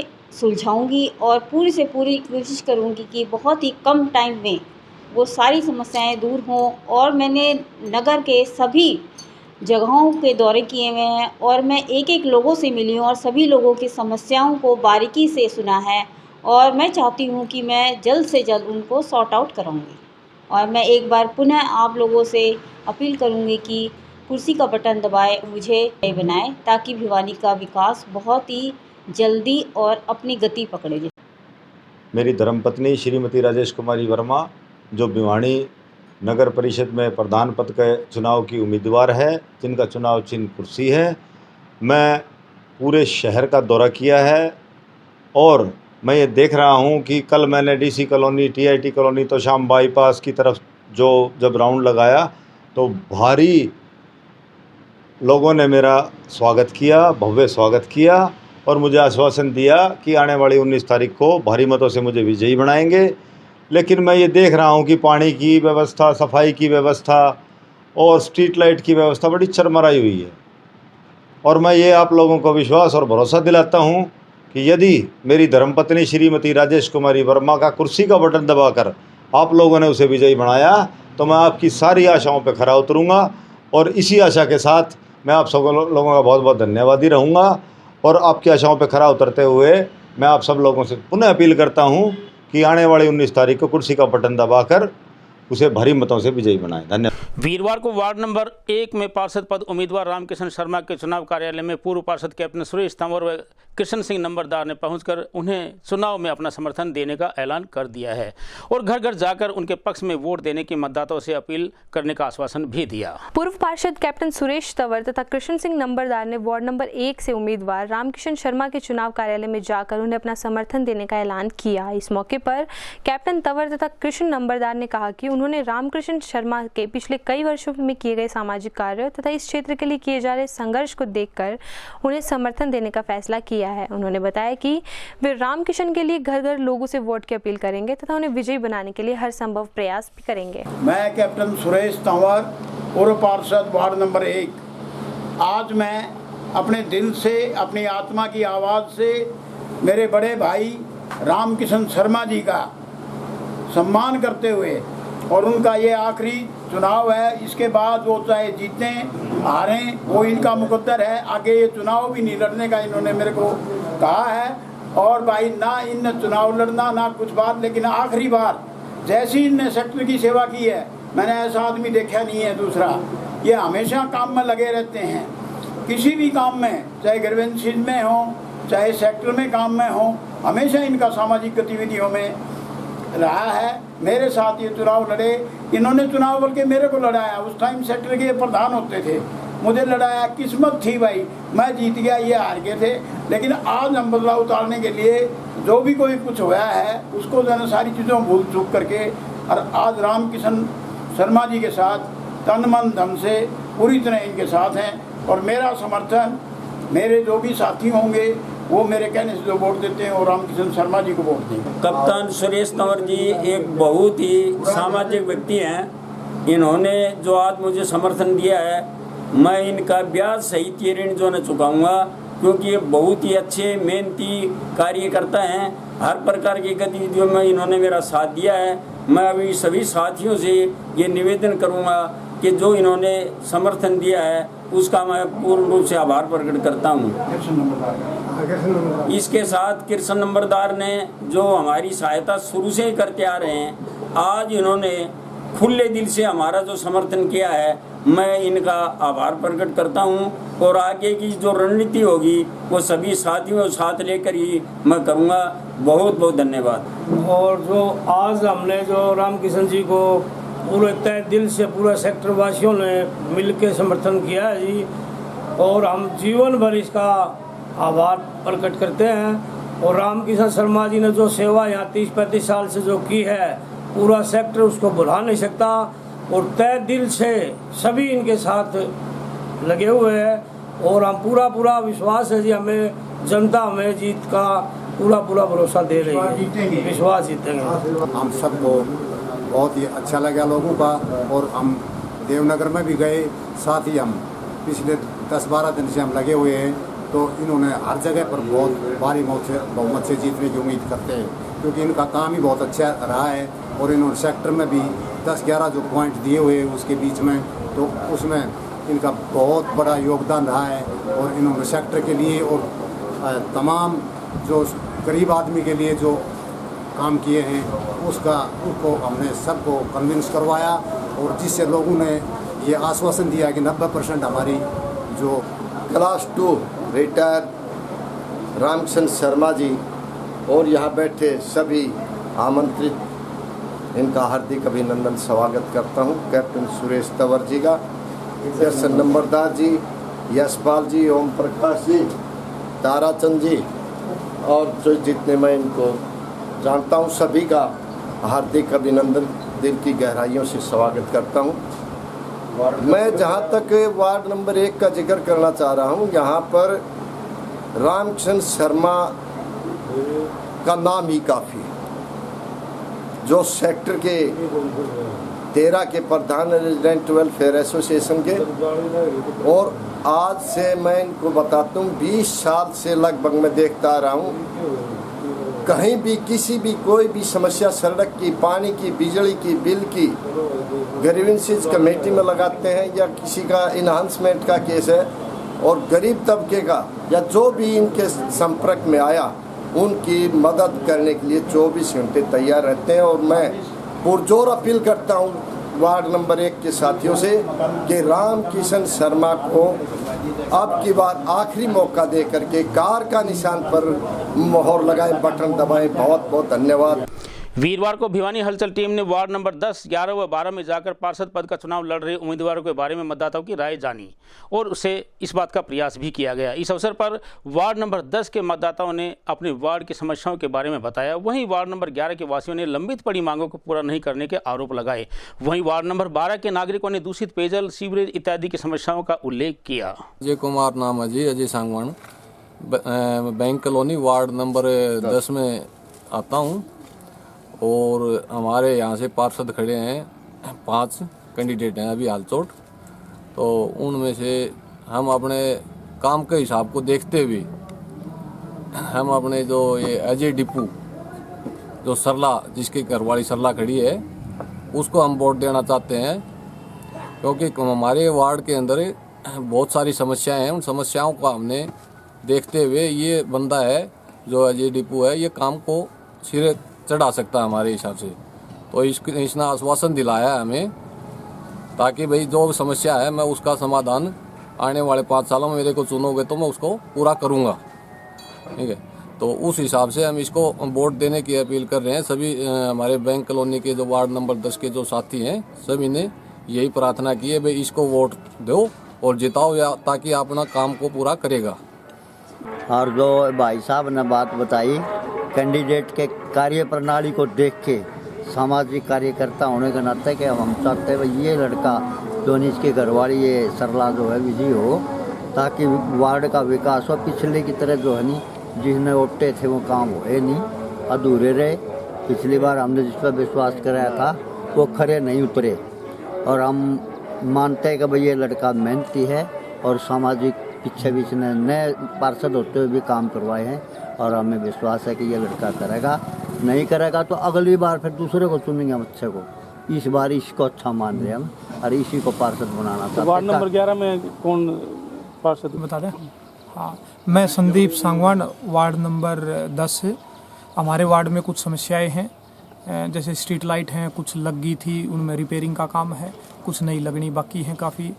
सुलझाऊँगी और पूरी से पूरी कोशिश करूँगी कि बहुत ही कम टाइम में वो सारी समस्याएं दूर हों। और मैंने नगर के सभी जगहों के दौरे किए हुए हैं और मैं एक एक लोगों से मिली हूँ और सभी लोगों की समस्याओं को बारीकी से सुना है और मैं चाहती हूँ कि मैं जल्द से जल्द उनको सॉर्ट आउट कराऊंगी। और मैं एक बार पुनः आप लोगों से अपील करूँगी कि कुर्सी का बटन दबाए, मुझे बनाएं ताकि भिवानी का विकास बहुत ही जल्दी और अपनी गति पकड़े। मेरी धर्मपत्नी श्रीमती राजेश कुमारी वर्मा जो भिवानी नगर परिषद में प्रधान पद के चुनाव की उम्मीदवार है, जिनका चुनाव चिन्ह कुर्सी है। मैं पूरे शहर का दौरा किया है और मैं ये देख रहा हूँ कि कल मैंने डीसी कॉलोनी, टीआईटी कॉलोनी, तो शाम बाईपास की तरफ जब राउंड लगाया तो भारी लोगों ने मेरा स्वागत किया, भव्य स्वागत किया और मुझे आश्वासन दिया कि आने वाली 19 तारीख को भारी मतों से मुझे विजयी बनाएंगे। लेकिन मैं ये देख रहा हूँ कि पानी की व्यवस्था, सफाई की व्यवस्था और स्ट्रीट लाइट की व्यवस्था बड़ी चरमराई हुई है। और मैं ये आप लोगों को विश्वास और भरोसा दिलाता हूँ कि यदि मेरी धर्मपत्नी श्रीमती राजेश कुमारी वर्मा का कुर्सी का बटन दबाकर आप लोगों ने उसे विजयी बनाया तो मैं आपकी सारी आशाओं पर खरा उतरूँगा। और इसी आशा के साथ मैं आप सब लोगों का बहुत बहुत धन्यवादी रहूँगा। और आपकी आशाओं पर खरा उतरते हुए मैं आप सब लोगों से पुनः अपील करता हूँ कि आने वाली 19 तारीख को कुर्सी का बटन दबाकर उसे भारी मतों से विजयी बनाएं। धन्यवाद। वीरवार को वार्ड नंबर 1 में पार्षद पद उम्मीदवार रामकिशन शर्मा के चुनाव कार्यालय में पूर्व पार्षद कैप्टन सुरेश तंवर व कृष्ण सिंह नंबरदार ने पहुंचकर उन्हें चुनाव में अपना समर्थन देने का ऐलान कर दिया है और घर घर जाकर उनके पक्ष में वोट देने की मतदाताओं से अपील करने का आश्वासन भी दिया। पूर्व पार्षद कैप्टन सुरेश तंवर तथा कृष्ण सिंह नंबरदार ने वार्ड नंबर 1 से उम्मीदवार रामकिशन शर्मा के चुनाव कार्यालय में जाकर उन्हें अपना समर्थन देने का ऐलान किया। इस मौके पर कैप्टन तंवर तथा कृष्ण नंबरदार ने कहा कि उन्होंने रामकृष्ण शर्मा के पिछले कई वर्षों में किए गए सामाजिक कार्य तथा इस क्षेत्र के लिए किए जा रहे संघर्ष को देखकर उन्हें समर्थन देने का फैसला किया है। उन्होंने बताया कि वे रामकिशन के लिए घर घर लोगों से वोट की अपील करेंगे तथा उन्हें विजयी बनाने के लिए हर संभव प्रयास भी करेंगे। मैं कैप्टन सुरेश तंवर, पूर्व पार्षद वार्ड नंबर 1, आज मैं अपने दिल से, अपनी आत्मा की आवाज़ से मेरे बड़े भाई रामकिशन शर्मा जी का सम्मान करते हुए और उनका ये आखिरी चुनाव है, इसके बाद वो चाहे जीतें हारें वो इनका मुकद्दर है, आगे ये चुनाव भी नहीं लड़ने का इन्होंने मेरे को कहा है। और भाई ना इन चुनाव लड़ना ना कुछ बात, लेकिन आखिरी बार जैसी इनने सेक्टर की सेवा की है मैंने ऐसा आदमी देखा नहीं है। दूसरा, ये हमेशा काम में लगे रहते हैं, किसी भी काम में, चाहे ग्रीवेंसेस में हो चाहे सेक्टर में काम में हो, हमेशा इनका सामाजिक गतिविधियों में रहा है। मेरे साथ ये चुनाव लड़े, इन्होंने चुनाव बल्कि मेरे को लड़ाया, उस टाइम सेक्टर के प्रधान होते थे, मुझे लड़ाया, किस्मत थी भाई, मैं जीत गया, ये हार गए थे। लेकिन आज हम बदलाव उतारने के लिए जो भी कोई कुछ हुआ है उसको जो है सारी चीज़ों भूल चूक करके और आज रामकिशन शर्मा जी के साथ तन मन धन से पूरी तरह इनके साथ हैं। और मेरा समर्थन, मेरे जो भी साथी होंगे वो मेरे कहने से जो वोट देते हैं और रामकिशन शर्मा जी को वोट देंगे। कप्तान सुरेश तंवर जी एक बहुत ही सामाजिक व्यक्ति हैं। इन्होंने जो आज मुझे समर्थन दिया है, मैं इनका ब्याज सहित ये ऋण जो न चुकाऊंगा, क्योंकि ये बहुत ही अच्छे मेहनती कार्यकर्ता हैं। हर प्रकार की गतिविधियों में इन्होंने मेरा साथ दिया है। मैं अभी सभी साथियों से ये निवेदन करूंगा कि जो इन्होंने समर्थन दिया है उसका मैं पूर्ण रूप से आभार प्रकट करता हूं। इसके साथ कृष्ण नंबरदार ने जो हमारी सहायता शुरू से ही करते आ रहे हैं, आज इन्होंने खुले दिल से हमारा जो समर्थन किया है, मैं इनका आभार प्रकट करता हूं। और आगे की जो रणनीति होगी वो सभी साथियों को साथ लेकर ही मैं करूंगा। बहुत बहुत धन्यवाद। और जो आज हमने जो रामकिशन जी को पूरे तय दिल से पूरा सेक्टर वासियों ने मिल के समर्थन किया है जी, और हम जीवन भर इसका आभार प्रकट करते हैं। और रामकिशन शर्मा जी ने जो सेवा यहाँ 30-35 साल से जो की है, पूरा सेक्टर उसको भुला नहीं सकता। और तय दिल से सभी इनके साथ लगे हुए हैं और हम पूरा विश्वास है जी, हमें जनता हमें जीत का पूरा भरोसा दे रही है, विश्वास जीतेंगे। हम सबको बहुत ही अच्छा लगा लोगों का। और हम देवनगर में भी गए, साथ ही हम पिछले 10-12 दिन से हम लगे हुए हैं, तो इन्होंने हर जगह पर बहुत भारी बहुमत से जीतने की उम्मीद करते हैं, क्योंकि इनका काम ही बहुत अच्छा रहा है। और इन्होंने सेक्टर में भी 10-11 जो पॉइंट दिए हुए हैं उसके बीच में, तो उसमें इनका बहुत बड़ा योगदान रहा है। और इन्होंने सेक्टर के लिए और तमाम जो गरीब आदमी के लिए जो काम किए हैं उसको हमने सबको कन्विंस करवाया, और जिससे लोगों ने ये आश्वासन दिया कि 90% हमारी जो क्लास 2 रिटायर रामकिशन शर्मा जी और यहाँ बैठे सभी आमंत्रित इनका हार्दिक अभिनंदन स्वागत करता हूँ। कैप्टन सुरेश तंवर जी का, दर्शन नंबरदार जी, यशपाल जी, ओम प्रकाश जी, ताराचंद जी और जो जितने मैं इनको जानता हूँ सभी का हार्दिक अभिनंदन दिल की गहराइयों से स्वागत करता हूँ। मैं जहाँ तक वार्ड नंबर 1 का जिक्र करना चाह रहा हूँ, यहाँ पर रामकिशन शर्मा का नाम ही काफ़ी है, जो सेक्टर के 13 के प्रधान रेजिडेंट वेलफेयर एसोसिएशन के, और आज से मैं इनको बताता हूँ 20 साल से लगभग मैं देखता आ रहा हूँ, कहीं भी किसी भी कोई भी समस्या सड़क की, पानी की, बिजली की, बिल की ग्रीवेंसेस कमेटी में लगाते हैं, या किसी का इन्हांसमेंट का केस है और गरीब तबके का या जो भी इनके संपर्क में आया उनकी मदद करने के लिए 24 घंटे तैयार रहते हैं। और मैं पुरजोर अपील करता हूँ वार्ड नंबर 1 के साथियों से कि रामकिशन शर्मा को अब की बार आखिरी मौका दे करके कार का निशान पर मोहर लगाएं, बटन दबाएं। बहुत बहुत धन्यवाद। वीरवार को भिवानी हलचल टीम ने वार्ड नंबर 10, 11 व 12 में जाकर पार्षद पद का चुनाव लड़ रहे उम्मीदवारों के बारे में मतदाताओं की राय जानी और उसे इस बात का प्रयास भी किया गया। इस अवसर पर वार्ड नंबर 10 के मतदाताओं ने अपने वार्ड की समस्याओं के बारे में बताया। वहीं वार्ड नंबर 11 के वासियों ने लंबित पड़ी मांगों को पूरा नहीं करने के आरोप लगाए। वहीं वार्ड नंबर 12 के नागरिकों ने दूषित पेयजल, सीवरेज इत्यादि की समस्याओं का उल्लेख किया। अजय कुमार नाम है ji, Ajay Sangwan, bank colony ward number 10 में आता हूँ। और हमारे यहाँ से पार्षद खड़े हैं 5 कैंडिडेट हैं अभी हालचोट, तो उनमें से हम अपने काम के हिसाब को देखते हुए हम अपने जो ये अजय डिपू जो सरला, जिसकी घरवाली सरला खड़ी है, उसको हम वोट देना चाहते हैं, क्योंकि हमारे वार्ड के अंदर बहुत सारी समस्याएं हैं। उन समस्याओं को हमने देखते हुए ये बंदा है जो अजय डिपू है, ये काम को सिरे चढ़ा सकता है हमारे हिसाब से। तो इसने आश्वासन दिलाया है हमें, ताकि भाई जो समस्या है मैं उसका समाधान आने वाले 5 सालों में मेरे को चुनोगे तो मैं उसको पूरा करूँगा, ठीक है। तो उस हिसाब से हम इसको वोट देने की अपील कर रहे हैं। सभी हमारे बैंक कॉलोनी के जो वार्ड नंबर 10 के जो साथी हैं, सभी ने यही प्रार्थना की है भाई इसको वोट दो और जिताओ, या ताकि अपना काम को पूरा करेगा। और जो भाई साहब ने बात बताई, कैंडिडेट के कार्य प्रणाली को देख के सामाजिक कार्यकर्ता होने के नाते कि हम चाहते हैं ये लड़का जो इसके घरवाली ये सरला जो है विजयी हो, ताकि वार्ड का विकास हो। पिछले की तरह जो है नहीं जिसने वोटे थे वो काम हुए नहीं, अधूरे रहे। पिछली बार हमने जिस पर विश्वास कराया था वो खरे नहीं उतरे, और हम मानते हैं कि भाई ये लड़का मेहनती है और सामाजिक पीछे भी इसने नए पार्षद होते हुए भी काम करवाए हैं, और हमें विश्वास है कि ये लड़का करेगा। नहीं करेगा तो अगली बार फिर दूसरे को चुनेंगे हम अच्छे को। इस बार इसको अच्छा मान रहे हम और इसी को पार्षद बनाना चाहते हैं। वार्ड नंबर 11 में कौन पार्षद बता दें? हाँ, मैं संदीप सांगवान, वार्ड नंबर 10 से। हमारे वार्ड में कुछ समस्याएं हैं, जैसे स्ट्रीट लाइट हैं, कुछ लग गई थी, उनमें रिपेयरिंग का काम है, कुछ नई लगनी बाकी हैं काफ़ी।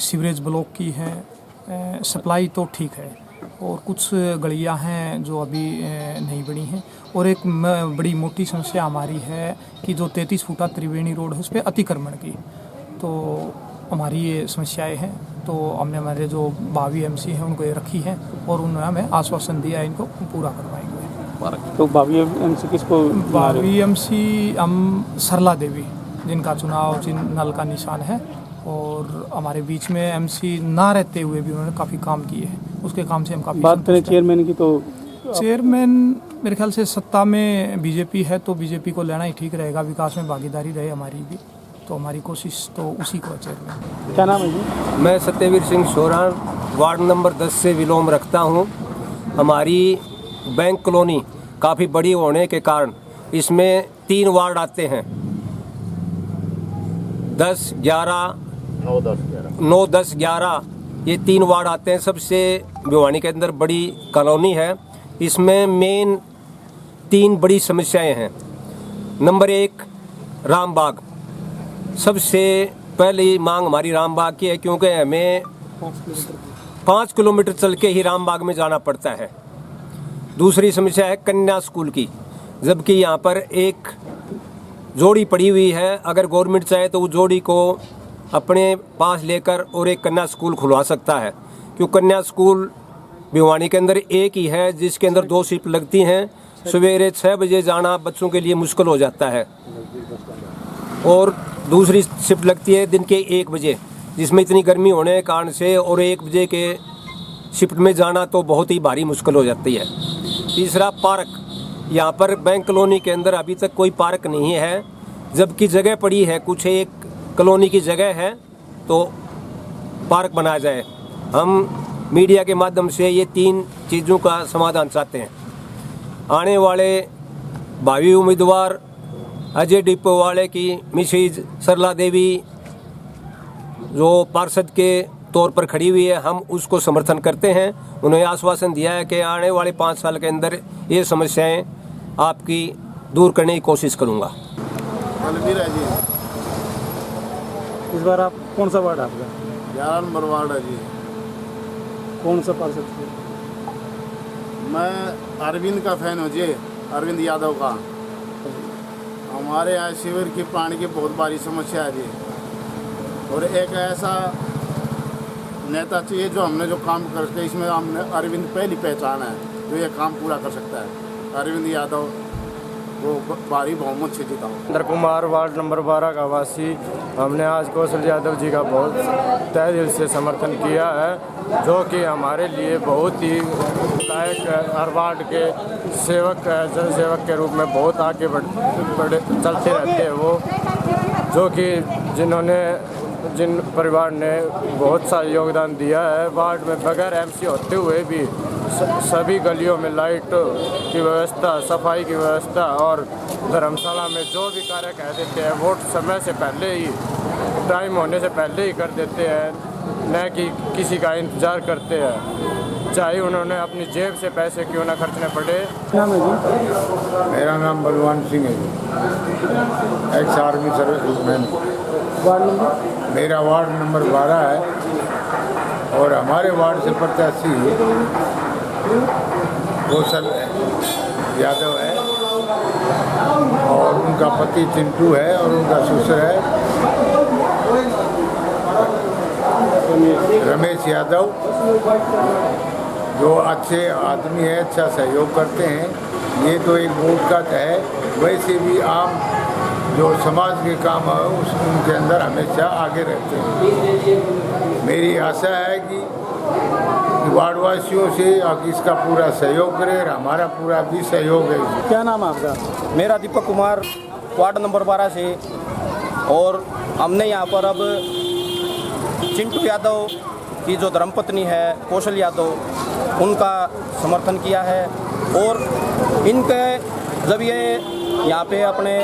सीवरेज ब्लॉक की है, सप्लाई तो ठीक है, और कुछ गलियां हैं जो अभी नहीं बनी हैं। और एक बड़ी मोटी समस्या हमारी है कि जो 33 फुटा त्रिवेणी रोड है उस पर अतिक्रमण की, तो हमारी ये समस्याएं हैं। तो हमने हमारे जो भावी एमसी हैं उनको ये रखी हैं, और उन्होंने हमें आश्वासन दिया है इनको पूरा करवाएंगे। तो भावी एमसी किसको? भावी एमसी हम सरला देवी, जिनका चुनाव चिन्ह नल का निशान है, और हमारे बीच में एमसी ना रहते हुए भी उन्होंने काफ़ी काम किए हैं। उसके काम से हम काफ़ी बात करें चेयरमैन की, तो चेयरमैन मेरे ख्याल से सत्ता में बीजेपी है तो बीजेपी को लेना ही ठीक रहेगा, विकास में भागीदारी रहे हमारी भी, तो हमारी कोशिश तो उसी को चेयरमैन। क्या नाम है जी? मैं सत्यवीर सिंह सोरान, वार्ड नंबर 10 से विलोम रखता हूँ। हमारी बैंक कॉलोनी काफ़ी बड़ी होने के कारण इसमें 3 वार्ड आते हैं, 10, 11, 9, 10, 11, ये 3 वार्ड आते हैं। सबसे भिवानी के अंदर बड़ी कॉलोनी है। इसमें मेन 3 बड़ी समस्याएं हैं। नंबर 1 रामबाग, सबसे पहली मांग हमारी रामबाग की है, क्योंकि हमें 5 किलोमीटर चल के ही रामबाग में जाना पड़ता है। दूसरी समस्या है कन्या स्कूल की, जबकि यहाँ पर एक जोड़ी पड़ी हुई है। अगर गवर्नमेंट चाहे तो वो जोड़ी को अपने पास लेकर और एक कन्या स्कूल खुलवा सकता है, क्योंकि कन्या स्कूल भिवानी के अंदर एक ही है जिसके अंदर 2 शिफ्ट लगती हैं। सवेरे 6 बजे जाना बच्चों के लिए मुश्किल हो जाता है और दूसरी शिफ्ट लगती है दिन के 1 बजे, जिसमें इतनी गर्मी होने के कारण से और 1 बजे के शिफ्ट में जाना तो बहुत ही भारी मुश्किल हो जाती है। तीसरा, पार्क। यहाँ पर बैंक कॉलोनी के अंदर अभी तक कोई पार्क नहीं है, जबकि जगह पड़ी है, कुछ एक कॉलोनी की जगह है तो पार्क बनाया जाए। हम मीडिया के माध्यम से ये 3 चीज़ों का समाधान चाहते हैं। आने वाले भावी उम्मीदवार अजय डिपो वाले की मिसेज सरला देवी जो पार्षद के तौर पर खड़ी हुई है, हम उसको समर्थन करते हैं। उन्होंने आश्वासन दिया है कि आने वाले 5 साल के अंदर ये समस्याएं आपकी दूर करने की कोशिश करूँगा। इस बार आप कौन सा वार्ड आपका? 11 नंबर वार्ड है जी। कौन सा पार्षद थे? मैं अरविंद का फैन हूँ जी, अरविंद यादव का। हमारे यहाँ सीवर की पानी की बहुत बड़ी समस्या है जी, और एक ऐसा नेता चाहिए जो हमने जो काम करते इसमें हमने अरविंद पहली पहचान है जो ये काम पूरा कर सकता है। अरविंद यादव वो भारी बहुमत से जीता। इंद्र कुमार, वार्ड नंबर 12 का वासी। हमने आज कौशल यादव जी का बहुत तहे दिल से समर्थन किया है, जो कि हमारे लिए बहुत ही लायक है। हर वार्ड के सेवक, जन सेवक के रूप में बहुत आगे बढ़े चलते रहते हैं वो, जो कि जिन परिवार ने बहुत सा योगदान दिया है। वार्ड में बगैर एमसी होते हुए भी सभी गलियों में लाइट की व्यवस्था, सफाई की व्यवस्था और धर्मशाला में जो भी कार्य कह देते हैं वोट समय से पहले ही, टाइम होने से पहले ही कर देते हैं, न कि किसी का इंतज़ार करते हैं, चाहे उन्होंने अपनी जेब से पैसे क्यों ना खर्चने पड़े। नाम है जी? मेरा नाम बलवान सिंह है ji, ex army serviceman. Ward number? मेरा वार्ड नंबर 12 है और हमारे वार्ड से प्रत्याशी कौशल यादव है और उनका पति चिंटू है और उनका ससुर है रमेश यादव, जो अच्छे आदमी है, अच्छा सहयोग करते हैं। ये तो एक वोट का है, वैसे भी आम जो समाज के काम है उनके अंदर हमेशा आगे रहते हैं। मेरी आशा है कि वार्डवासियों से इसका पूरा सहयोग करें, हमारा पूरा भी सहयोग है। क्या नाम है आपका? मेरा दीपक कुमार, वार्ड नंबर 12 से। और हमने यहाँ पर अब चिंटू यादव की जो धर्मपत्नी है कौशल यादव, उनका समर्थन किया है। और इनके जब ये यहाँ पे अपने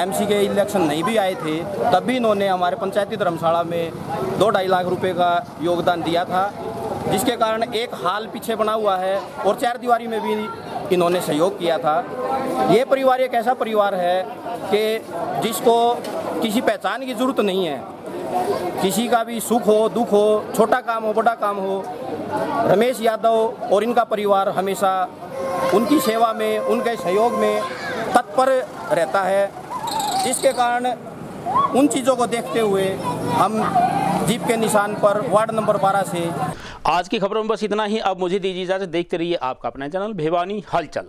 एमसी के इलेक्शन नहीं भी आए थे, तब भी इन्होंने हमारे पंचायती धर्मशाला में 2-2.5 लाख रुपए का योगदान दिया था, जिसके कारण एक हाल पीछे बना हुआ है और 4 दीवारी में भी इन्होंने सहयोग किया था। ये परिवार एक ऐसा परिवार है कि जिसको किसी पहचान की ज़रूरत नहीं है, किसी का भी सुख हो दुख हो, छोटा काम हो बड़ा काम हो, रमेश यादव और इनका परिवार हमेशा उनकी सेवा में, उनके सहयोग में तत्पर रहता है। इसके कारण उन चीज़ों को देखते हुए हम जीप के निशान पर वार्ड नंबर 12 से। आज की खबरों में बस इतना ही। अब मुझे दीजिए इजाज़त। देखते रहिए आपका अपना चैनल भिवानी हलचल।